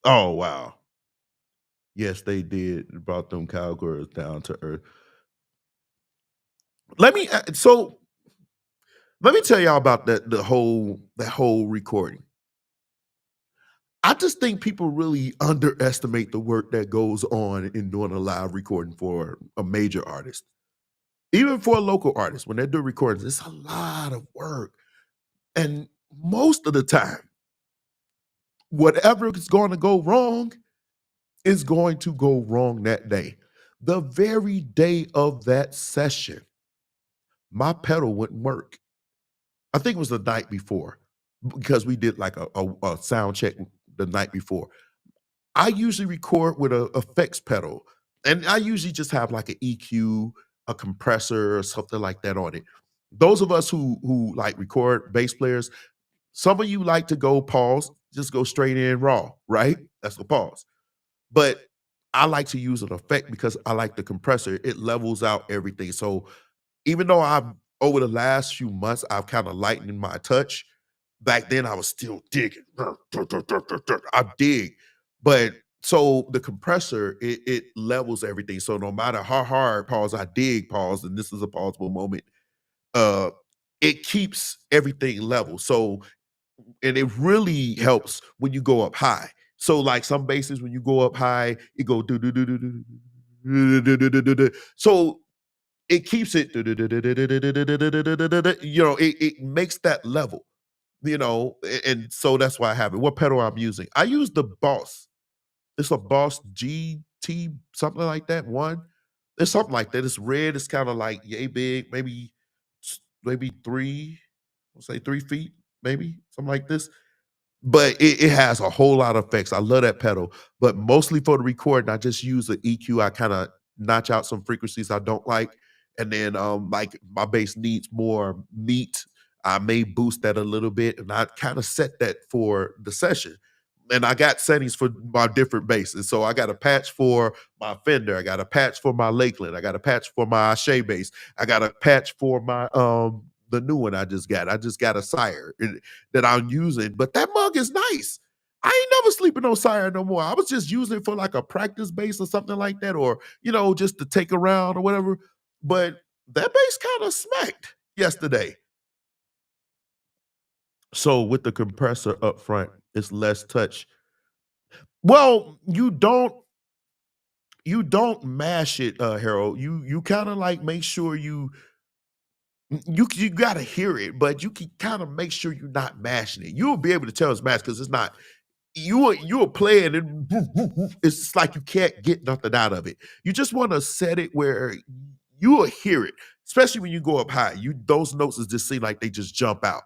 Oh, wow. Yes, they did. Brought them cowgirls down to earth. Let me tell y'all about that whole recording. I just think people really underestimate the work that goes on in doing a live recording for a major artist. Even for a local artist, when they do recordings, it's a lot of work. And most of the time, whatever is going to go wrong is going to go wrong that day. The very day of that session, my pedal wouldn't work. I think it was the night before because we did like a sound check the night before. I usually record with a effects pedal, and I usually just have like an EQ, a compressor, or something like that on it. Those of us who like record bass players, some of you like to go pause, just go straight in raw, right? That's the pause. But I like to use an effect because I like the compressor. It levels out everything. So even though over the last few months, I've kind of lightened my touch. Back then I was still digging. I dig. But so the compressor, it levels everything. So no matter how hard pause I dig, pause, and this is a pausable moment, it keeps everything level. So and it really helps when you go up high. So like some basses, when you go up high, it go do do do do do do do do do do do. So it keeps it, you know, it makes that level, you know, and so that's why I have it. What pedal I'm using? I use the Boss. It's a Boss GT, something like that. One, it's something like that. It's red. It's kind of like yay big, maybe three, I'll say 3 feet, maybe something like this, but it has a whole lot of effects. I love that pedal, but mostly for the recording, I just use the EQ. I kind of notch out some frequencies I don't like, and then like my bass needs more meat. I may boost that a little bit, and I kind of set that for the session. And I got settings for my different basses. So I got a patch for my Fender. I got a patch for my Lakeland. I got a patch for my Shea bass. I got a patch for my the new one I just got. I just got a Sire that I'm using, but that mug is nice. I ain't never sleeping on Sire no more. I was just using it for like a practice bass or something like that, or you know, just to take around or whatever. But that bass kind of smacked yesterday. So with the compressor up front, it's less touch. Well, you don't mash it, Harold. You kind of like make sure you gotta hear it, but you can kind of make sure you're not mashing it. You'll be able to tell it's mashed because it's not. You will play it and it's just like you can't get nothing out of it. You just want to set it where you will hear it, especially when you go up high. You those notes just seem like they just jump out.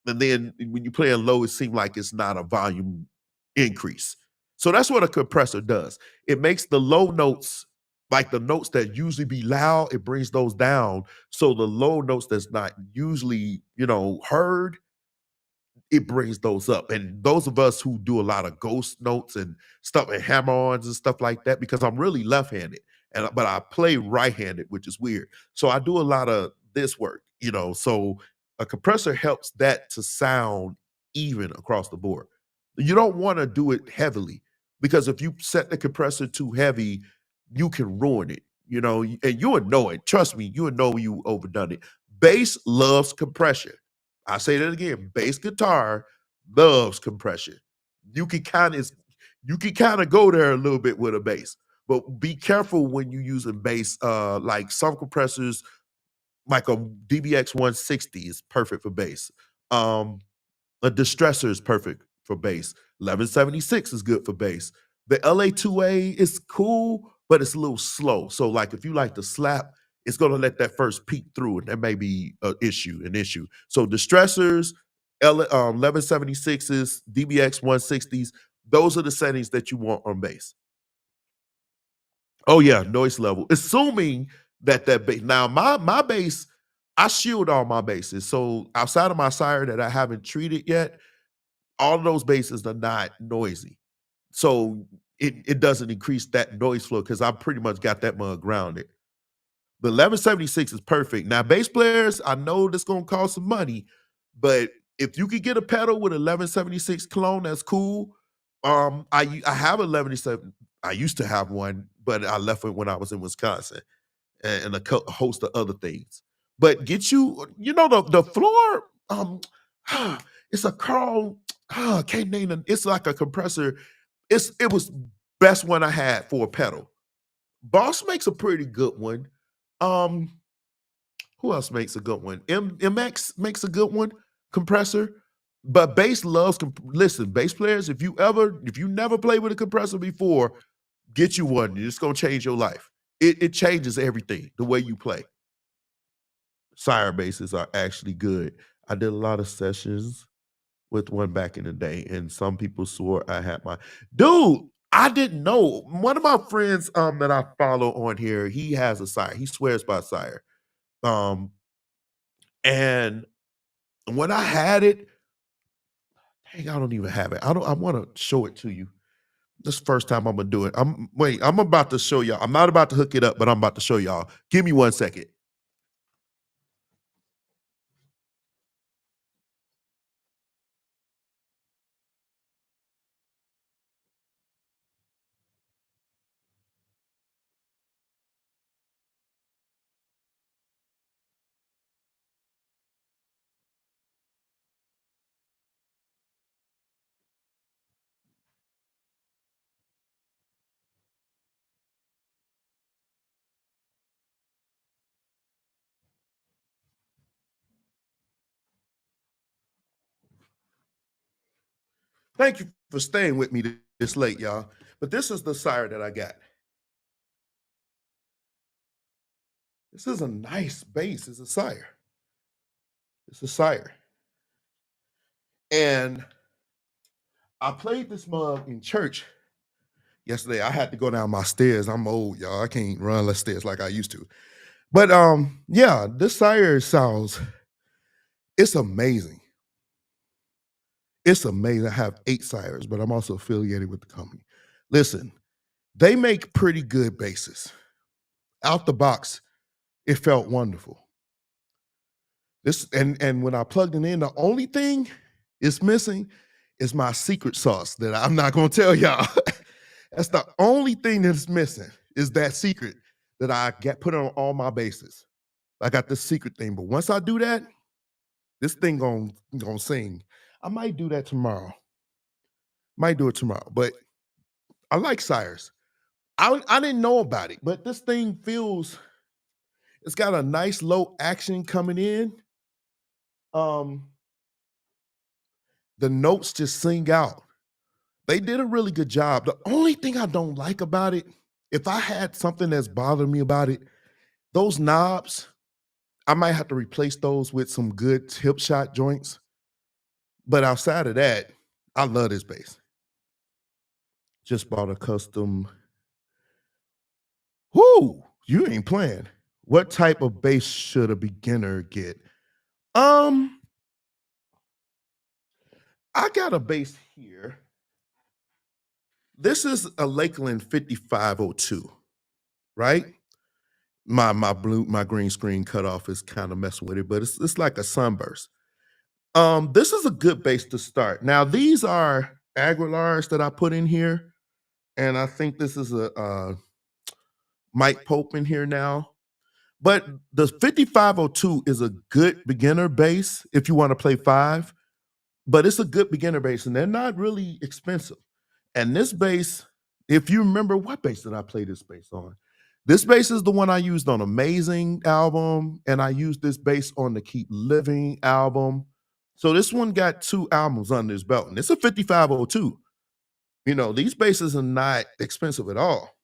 And then when you play it low, it seems like it's not a volume increase. So that's what a compressor does. It makes the low notes, like the notes that usually be loud, it brings those down. So the low notes that's not usually, heard, it brings those up. And those of us who do a lot of ghost notes and stuff and hammer-ons and stuff like that, because I'm really left-handed, but I play right-handed, which is weird. So I do a lot of this work, So a compressor helps that to sound even across the board. You don't want to do it heavily because if you set the compressor too heavy, you can ruin it, and you would know it. Trust me, you would know you overdone it. Bass loves compression. I say that again. Bass guitar loves compression. You can kind of go there a little bit with a bass, but be careful when you're using bass. Like some compressors, like a DBX 160 is perfect for bass. Um, a distressor is perfect for bass. 1176 is good for bass. The LA2A is cool, but it's a little slow. So, like, if you like to slap, it's going to let that first peek through, and that may be an issue. So, distressors, 1176s, DBX 160s, those are the settings that you want on bass. Oh yeah, noise level. Assuming that bass. Now, my bass, I shield all my basses. So outside of my Sire that I haven't treated yet, all of those basses are not noisy. So it doesn't increase that noise flow because I pretty much got that mug grounded. The 1176 is perfect. Now, bass players, I know that's gonna cost some money, but if you could get a pedal with 1176 clone, that's cool. I have 1177. I used to have one, but I left it when I was in Wisconsin and a host of other things. But get the floor. It's a Carl. Can't name it. It's like a compressor. It was best one I had for a pedal. Boss makes a pretty good one. Um, who else makes a good one? MX makes a good one, compressor. But bass loves listen, bass players, if you never played with a compressor before, get you one. It's gonna change your life. It changes everything, the way you play. Sire basses are actually good. I did a lot of sessions with one back in the day, and some people swore I had my dude. I didn't know. One of my friends that I follow on here, he has a Sire. He swears by Sire. Um, and when I had it, dang, I don't even have it. I want to show it to you. This is the first time I'm gonna do it. I'm about to show y'all. I'm not about to hook it up, but I'm about to show y'all. Give me 1 second. Thank you for staying with me this late, y'all. But this is the sire that I got. This is a nice bass. It's a sire. It's a sire. And I played this mug in church yesterday. I had to go down my stairs. I'm old, y'all. I can't run the stairs like I used to. But yeah, this sire sounds, it's amazing. It's amazing. I have 8 sires, but I'm also affiliated with the company. Listen, they make pretty good basses. Out the box, it felt wonderful. This and when I plugged it in, the only thing it's missing is my secret sauce that I'm not gonna tell y'all. That's the only thing that's missing is that secret that I get put on all my basses. I got this secret thing, but once I do that, this thing gonna sing. I might do that tomorrow. Might do it tomorrow, but I like sires. I didn't know about it, but this thing feels, it's got a nice low action coming in. The notes just sing out. They did a really good job. The only thing I don't like about it, if I had something that's bothering me about it, those knobs, I might have to replace those with some good hip shot joints. But outside of that, I love this bass. Just bought a custom. Whoo, you ain't playing. What type of bass should a beginner get? I got a bass here. This is a Lakeland 5502, right? My green screen cutoff is kind of messing with it, but it's like a sunburst. This is a good bass to start. Now, these are Aguilars that I put in here, and I think this is a Mike Pope in here now. But the 5502 is a good beginner bass if you want to play 5, but it's a good beginner bass, and they're not really expensive. And this bass, if you remember, what bass did I play this bass on? This bass is the one I used on Amazing album, and I used this bass on the Keep Living album. So this one got 2 albums under his belt, and it's a 5502. You know, these basses are not expensive at all.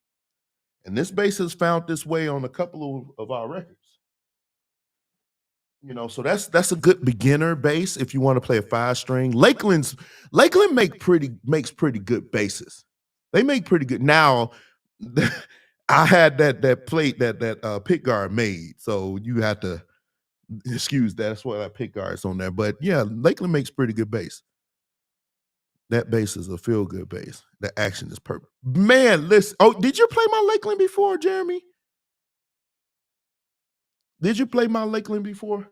And this bass has found this way on a couple of our records. You know, so that's a good beginner bass if you want to play a 5-string. Lakeland makes pretty good basses. They make pretty good. Now, I had that plate that pick guard made, so you have to excuse that. That's why that pick guard's on there. But yeah, Lakeland makes pretty good bass. That bass is a feel good bass. The action is perfect. Man, listen. Oh, did you play my Lakeland before, Jeremy? Did you play my Lakeland before?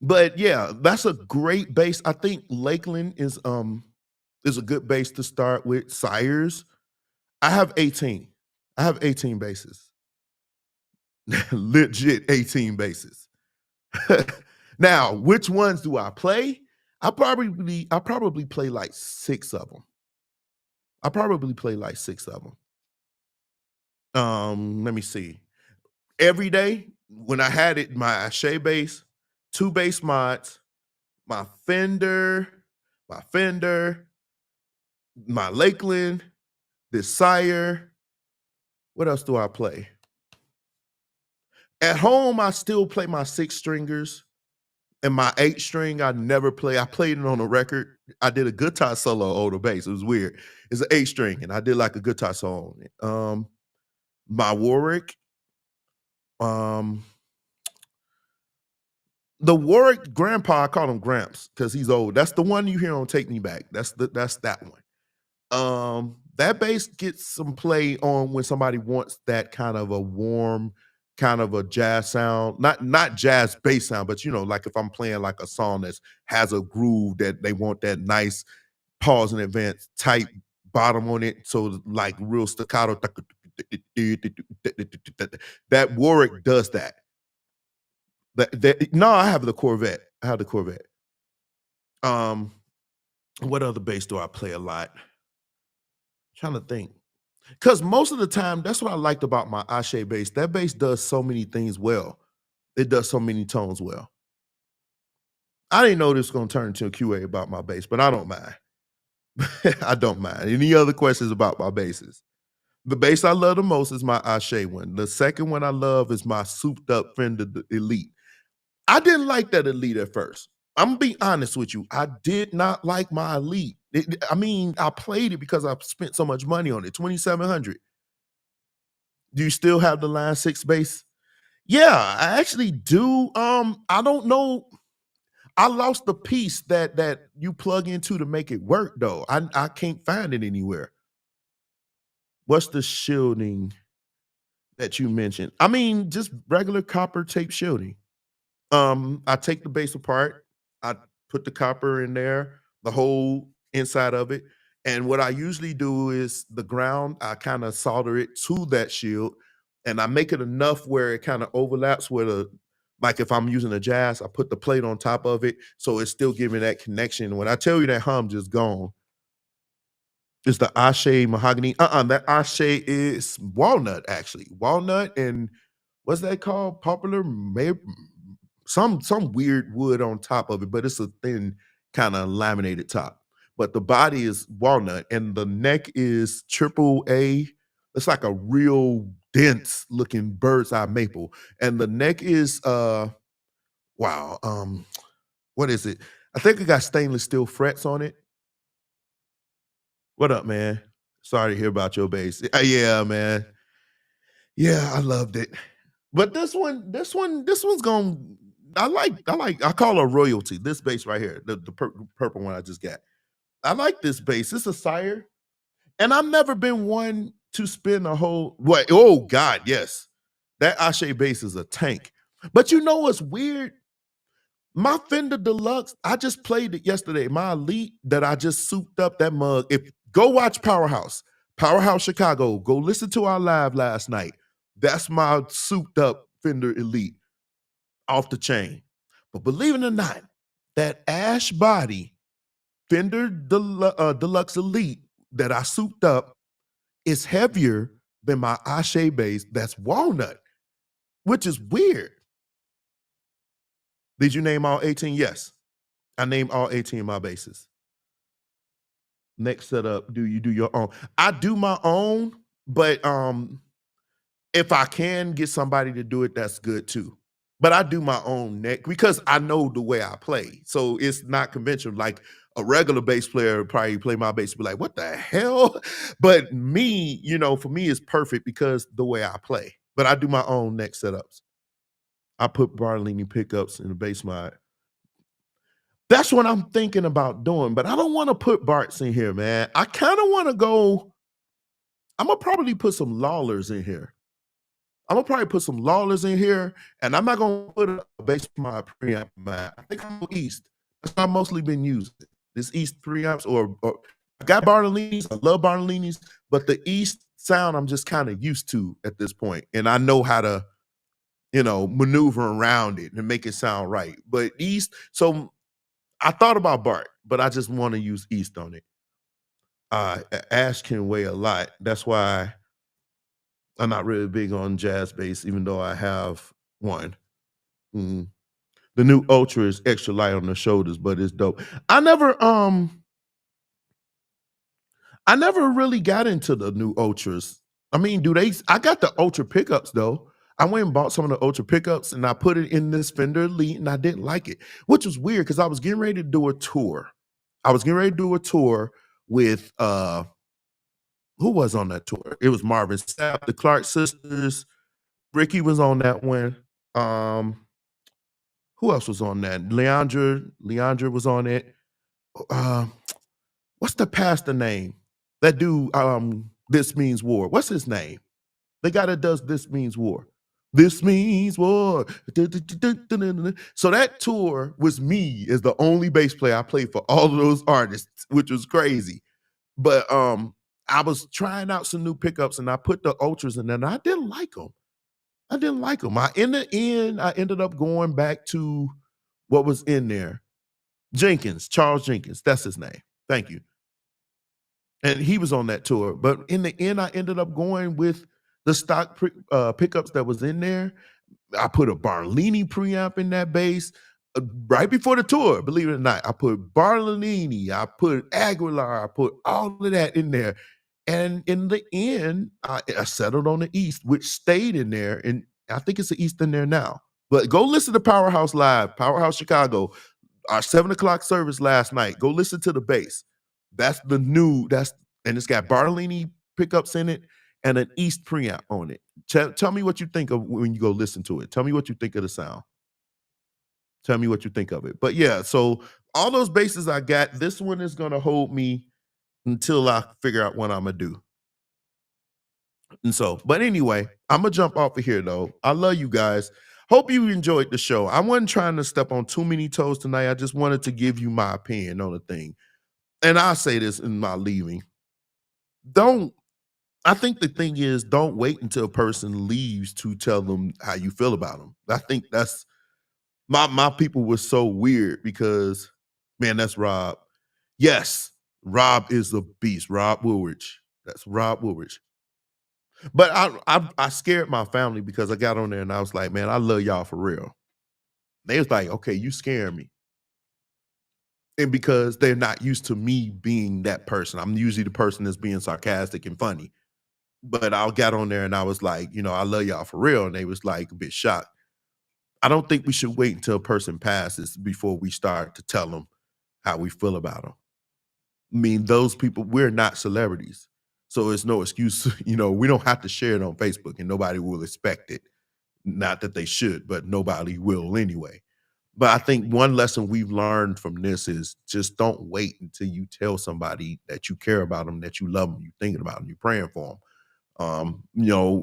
But yeah, that's a great bass. I think Lakeland is a good bass to start with. Sires. I have 18. I have 18 basses. Legit 18 basses. Now, which ones do I play? I probably play like 6 of them. I probably play like 6 of them. Let me see. Every day when I had it, my Ashe bass, 2 bass mods, my Fender, my Lakeland, this Sire. What else do I play? At home, I still play my 6-stringers. And my 8-string, I never play. I played it on a record. I did a guitar solo on the bass. It was weird. It's an 8-string, and I did like a guitar solo on it. My Warwick. The Warwick grandpa, I call him Gramps because he's old. That's the one you hear on Take Me Back. That's that one. That bass gets some play on when somebody wants that kind of a warm, kind of a jazz sound. Not jazz bass sound, but you know, like if I'm playing like a song that has a groove that they want that nice pause in advance type bottom on it. So like real staccato. That Warwick does that. No, I have the Corvette. What other bass do I play a lot? Trying to think. Because most of the time, that's what I liked about my Ashe bass. That bass does so many things well. It does so many tones well. I didn't know this was gonna turn into a QA about my bass, but I don't mind. I don't mind. Any other questions about my basses? The bass I love the most is my Ashe one. The second one I love is my souped up Fender Elite. I didn't like that Elite at first. I'm gonna be honest with you. I did not like my Elite. I mean, I played it because I spent so much money on it. $2,700. Do you still have the Line 6 bass? Yeah, I actually do. I don't know. I lost the piece that you plug into to make it work though. I can't find it anywhere. What's the shielding that you mentioned? I mean, just regular copper tape shielding. I take the base apart, I put the copper in there, the whole inside of it. And what I usually do is the ground, I kind of solder it to that shield and I make it enough where it kind of overlaps with like if I'm using a jazz, I put the plate on top of it. So it's still giving that connection. When I tell you that hum just gone, it's the Ashe mahogany. That Ashe is walnut, actually. Walnut and what's that called? Popular some weird wood on top of it, but it's a thin kind of laminated top. But the body is walnut and the neck is triple A. It's like a real dense looking bird's eye maple. And the neck is wow, what is it? I think it got stainless steel frets on it. What up, man? Sorry to hear about your bass. Yeah, man. Yeah, I loved it. But this one's going. I call her royalty. This bass right here, the purple one I just got. I like this bass. It's a Sire, and I've never been one to spin a whole. What? Oh God, yes, that Ashe bass is a tank. But you know what's weird? My Fender Deluxe, I just played it yesterday. My Elite that I just souped up that mug. If go watch Powerhouse Chicago, go listen to our live last night. That's my souped up Fender Elite off the chain. But believe it or not, that ash body Fender Deluxe Elite that I souped up is heavier than my Ashe bass that's walnut, which is weird. Did you name all 18? Yes. I named all 18 of my basses. Next setup, do you do your own? I do my own, but if I can get somebody to do it, that's good too. But I do my own neck because I know the way I play. So it's not conventional. Like a regular bass player would probably play my bass and be like, what the hell? But me, for me, it's perfect because the way I play. But I do my own neck setups. I put Bartolini pickups in the bass mod. That's what I'm thinking about doing, but I don't want to put Barts in here, man. I kind of want to go. I'm gonna probably put some Lawlers in here. And I'm not gonna put a bass mod preamp. Man, I think I'm East. That's what I've mostly been using. This East preamps, or I got Bartolinis. I love Bartolinis, but the East sound I'm just kind of used to at this point, and I know how to, maneuver around it and make it sound right. But East, so. I thought about Bart, but I just want to use East on it. Ash can weigh a lot. That's why I'm not really big on jazz bass, even though I have one. The new Ultra is extra light on the shoulders, but it's dope. I never really got into the new Ultras. I mean, I got the Ultra pickups though. I went and bought some of the Ultra pickups and I put it in this Fender Elite and I didn't like it, which was weird because I was getting ready to do a tour. With who was on that tour? It was Marvin Sapp, the Clark sisters. Ricky was on that one. Who else was on that? Leandra was on it. What's the pastor name? That dude, This Means War. What's his name? The guy that does This Means War. This means war. So that tour was me as the only bass player. I played for all of those artists, which was crazy. But I was trying out some new pickups and I put the Ultras in there and I didn't like them. In the end, I ended up going back to what was in there. Charles Jenkins. That's his name. Thank you. And he was on that tour. But in the end, I ended up going with the stock pickups that was in there. I put a Bartolini preamp in that bass. right before the tour, believe it or not, I put Bartolini, I put Aguilar, I put all of that in there. And in the end, I settled on the East, which stayed in there. And I think it's the East in there now. But go listen to Powerhouse Live, Powerhouse Chicago, our 7:00 service last night. Go listen to the bass. That's the new, and it's got Bartolini pickups in it and an East preamp on it. Tell me what you think of when you go listen to it. Tell me what you think of the sound. Tell me what you think of it. But yeah, so all those bases I got, this one is gonna hold me until I figure out what I'm gonna do. And so, but anyway, I'm gonna jump off of here though. I love you guys. Hope you enjoyed the show. I wasn't trying to step on too many toes tonight. I just wanted to give you my opinion on the thing. And I'll say this in my leaving. I think the thing is, don't wait until a person leaves to tell them how you feel about them. I think that's my people were so weird because, man, that's Rob. Yes, Rob is a beast. Rob Woolridge. That's Rob Woolridge. But I scared my family because I got on there and I was like, man, I love y'all for real. They was like, okay, you scaring me. And because they're not used to me being that person. I'm usually the person that's being sarcastic and funny. But I got on there and I was like, I love y'all for real. And they was like a bit shocked. I don't think we should wait until a person passes before we start to tell them how we feel about them. I mean, those people, we're not celebrities. So it's no excuse. We don't have to share it on Facebook and nobody will expect it. Not that they should, but nobody will anyway. But I think one lesson we've learned from this is just don't wait until you tell somebody that you care about them, that you love them, you're thinking about them, you're praying for them.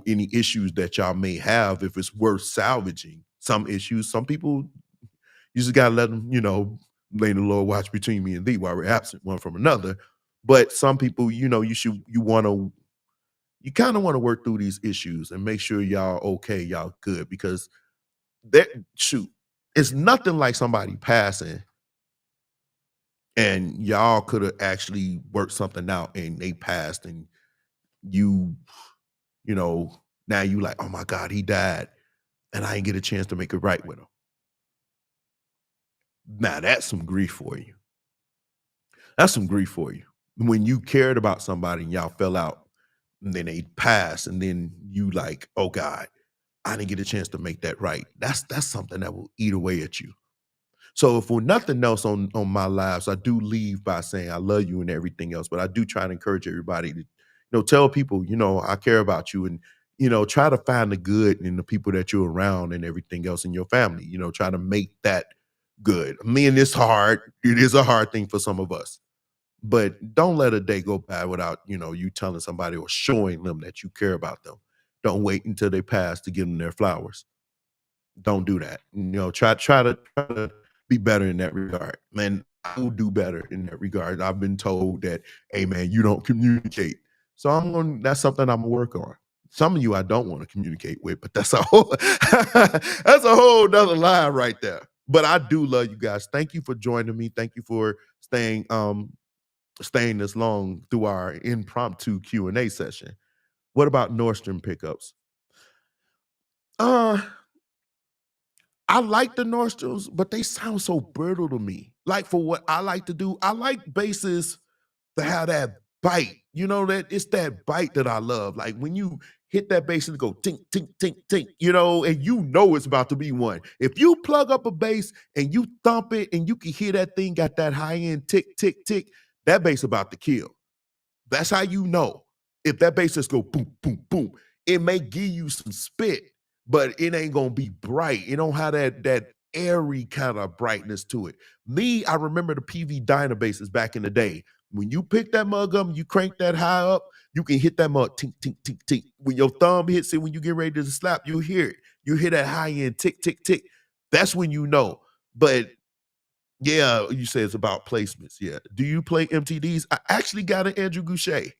Any issues that y'all may have, if it's worth salvaging some issues, some people, you just got to let them, may the Lord watch between me and thee while we're absent one from another. But some people, you kind of want to work through these issues and make sure y'all okay, y'all good, because it's nothing like somebody passing and y'all could have actually worked something out and they passed and now you like, oh my God, he died and I didn't get a chance to make it right with him. Now that's some grief for you. That's some grief for you. When you cared about somebody and y'all fell out and then they passed and then you like, oh God, I didn't get a chance to make that right. That's something that will eat away at you. So for nothing else on my lives, I do leave by saying I love you and everything else, but I do try to encourage everybody to, tell people, I care about you and, try to find the good in the people that you're around and everything else in your family, try to make that good. I mean, it's hard. It is a hard thing for some of us, but don't let a day go by without, you telling somebody or showing them that you care about them. Don't wait until they pass to give them their flowers. Don't do that. Try to be better in that regard. Man, I will do better in that regard. I've been told that, hey man, you don't communicate. So that's something I'm gonna work on. Some of you I don't want to communicate with, but that's a whole nother line right there. But I do love you guys. Thank you for joining me. Thank you for staying this long through our impromptu Q&A session. What about Nordstrom pickups? I like the Nordstroms, but they sound so brittle to me. Like for what I like to do, I like basses that have that bite. That it's that bite that I love. Like when you hit that bass and it go tink, tink, tink, tink, and it's about to be one. If you plug up a bass and you thump it and you can hear that thing got that high end tick, tick, tick, that bass about to kill. That's how you know. If that bass just go boom, boom, boom, it may give you some spit, but it ain't gonna be bright. It don't have that airy kind of brightness to it. Me, I remember the PV Dyna basses back in the day. When you pick that mug up, you crank that high up, you can hit that mug tink, tink, tink, tink. When your thumb hits it, when you get ready to slap, you hear it. You hear that high end tick, tick, tick. That's when you know. But yeah, you say it's about placements. Yeah. Do you play MTDs? I actually got an Andrew Goucher.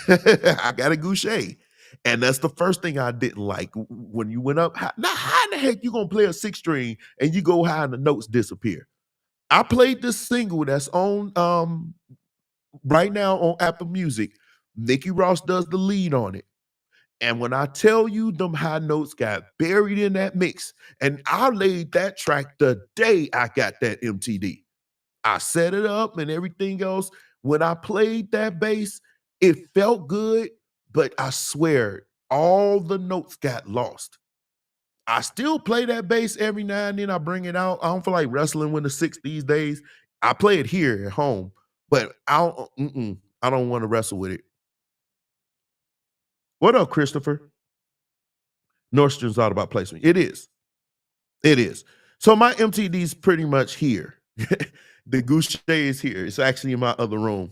I got a Goucher. And that's the first thing I didn't like when you went up high. Now, how in the heck you gonna play a 6-string and you go high and the notes disappear? I played this single that's on right now on Apple Music. Nikki Ross does the lead on it. And when I tell you them high notes got buried in that mix, and I laid that track the day I got that MTD. I set it up and everything else. When I played that bass, it felt good, but I swear all the notes got lost. I still play that bass every now and then. I bring it out. I don't feel like wrestling with the six these days. I play it here at home, but I don't want to wrestle with it. What up, Christopher? Nordstrom's all about placement. It is. It is. So my MTD's pretty much here. The Goucher is here. It's actually in my other room.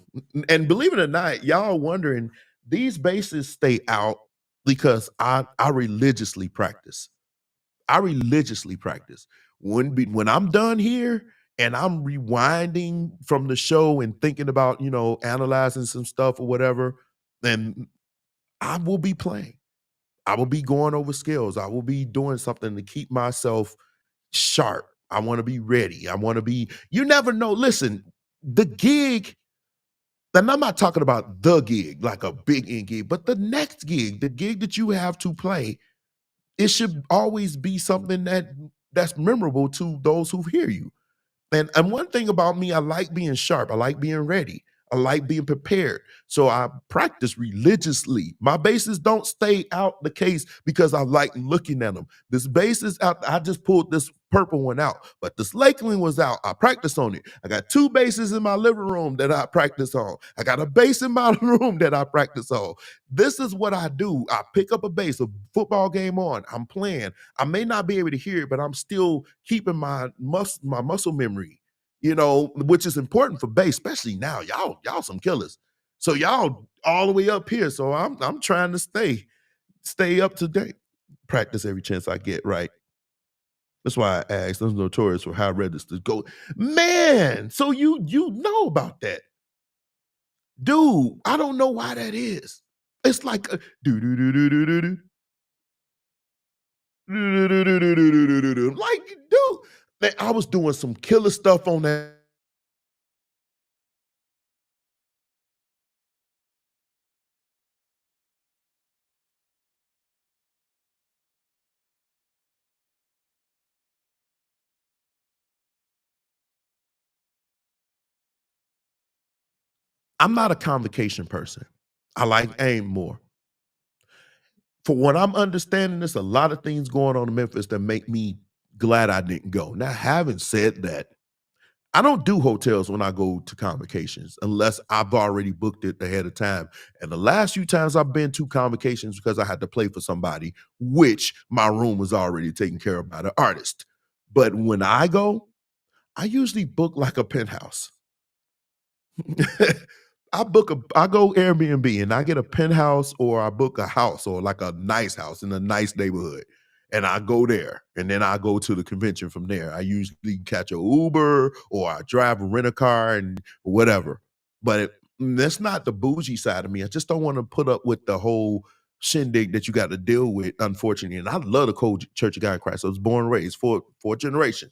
And believe it or not, y'all are wondering, these basses stay out because I religiously practice. I religiously practice. When I'm done here and I'm rewinding from the show and thinking about, analyzing some stuff or whatever, then I will be playing. I will be going over skills. I will be doing something to keep myself sharp. I want to be ready. I want to be, you never know. Listen, the gig, and I'm not talking about the gig, like a big end gig, but the next gig, the gig that you have to play, it should always be something that's memorable to those who hear you. And one thing about me, I like being sharp. I like being ready. I like being prepared. So I practice religiously. My basses don't stay out the case because I like looking at them. This bass is out. I just pulled this purple one out, but this Lakeland was out. I practiced on it. I got two basses in my living room that I practice on. I got a bass in my room that I practice on. This is what I do. I pick up a bass, a football game on. I'm playing. I may not be able to hear it, but I'm still keeping my muscle memory, which is important for bass, especially now. Y'all some killers. So y'all all the way up here. So I'm trying to stay up to date. Practice every chance I get, right? That's why I asked. Those notorious for high registers go. Man, so you know about that. Dude, I don't know why that is. It's like do do do do do do do. Like, dude, man, I was doing some killer stuff on that. I'm not a convocation person. I like aim more. For what I'm understanding, there's a lot of things going on in Memphis that make me glad I didn't go. Now, having said that, I don't do hotels when I go to convocations unless I've already booked it ahead of time. And the last few times I've been to convocations because I had to play for somebody, which my room was already taken care of by the artist. But when I go, I usually book like a penthouse. I go Airbnb and I get a penthouse, or I book a house or like a nice house in a nice neighborhood. And I go there and then I go to the convention from there. I usually catch a Uber or I drive a rent-a-car and whatever. But that's not the bougie side of me. I just don't want to put up with the whole shindig that you got to deal with, unfortunately. And I love the Cold Church of God in Christ. I was born and raised, fourth generation,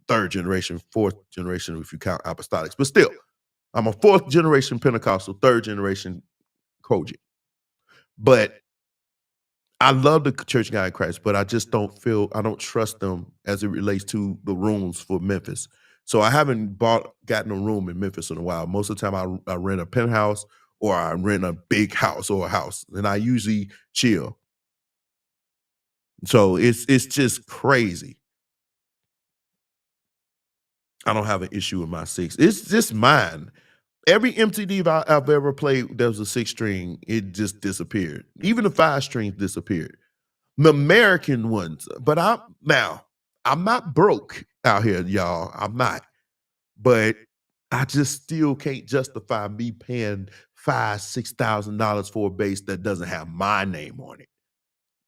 third generation, fourth generation if you count apostolics. But still, I'm a fourth generation Pentecostal, third generation Kojic. But I love the Church of God in Christ, but I just don't trust them as it relates to the rooms for Memphis. So I haven't gotten a room in Memphis in a while. Most of the time I rent a penthouse or I rent a big house or a house, and I usually chill. So it's just crazy. I don't have an issue with my six. It's just mine. Every MTD I've ever played, there was a 6-string, it just disappeared. Even the 5-strings disappeared. The American ones, but I'm not broke out here, y'all. I'm not. But I just still can't justify me paying $5,000-$6,000 for a bass that doesn't have my name on it.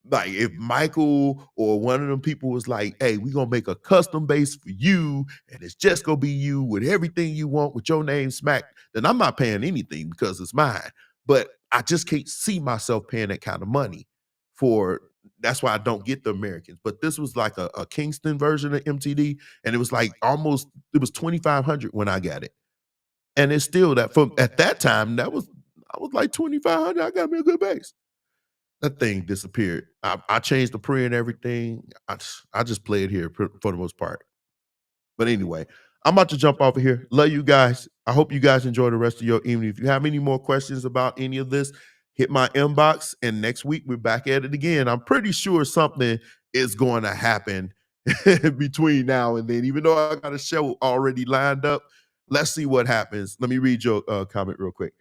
Like if Michael or one of them people was like, hey, we're gonna make a custom bass for you, and it's just gonna be you with everything you want with your name smacked, then I'm not paying anything because it's mine. But I just can't see myself paying that kind of money for. That's why I don't get the Americans. But this was like a Kingston version of MTD, and it was like it was $2,500 when I got it. And it's still that from at that time, I was like $2,500, I got me a good bass. that thing disappeared. I changed the pre and everything. I just play it here for the most part. But anyway, I'm about to jump off of here. Love you guys. I hope you guys enjoy the rest of your evening. If you have any more questions about any of this, hit my inbox. And next week, we're back at it again. I'm pretty sure something is going to happen between now and then. Even though I got a show already lined up, let's see what happens. Let me read your comment real quick.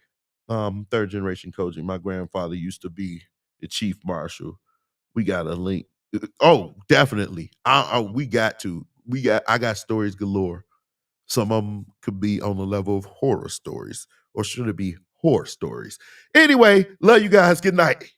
Third generation coaching. My grandfather used to be the chief marshal. We got a link. Oh, definitely. We got to. I got stories galore. Some of them could be on the level of horror stories, or should it be horror stories? Anyway, love you guys. Good night.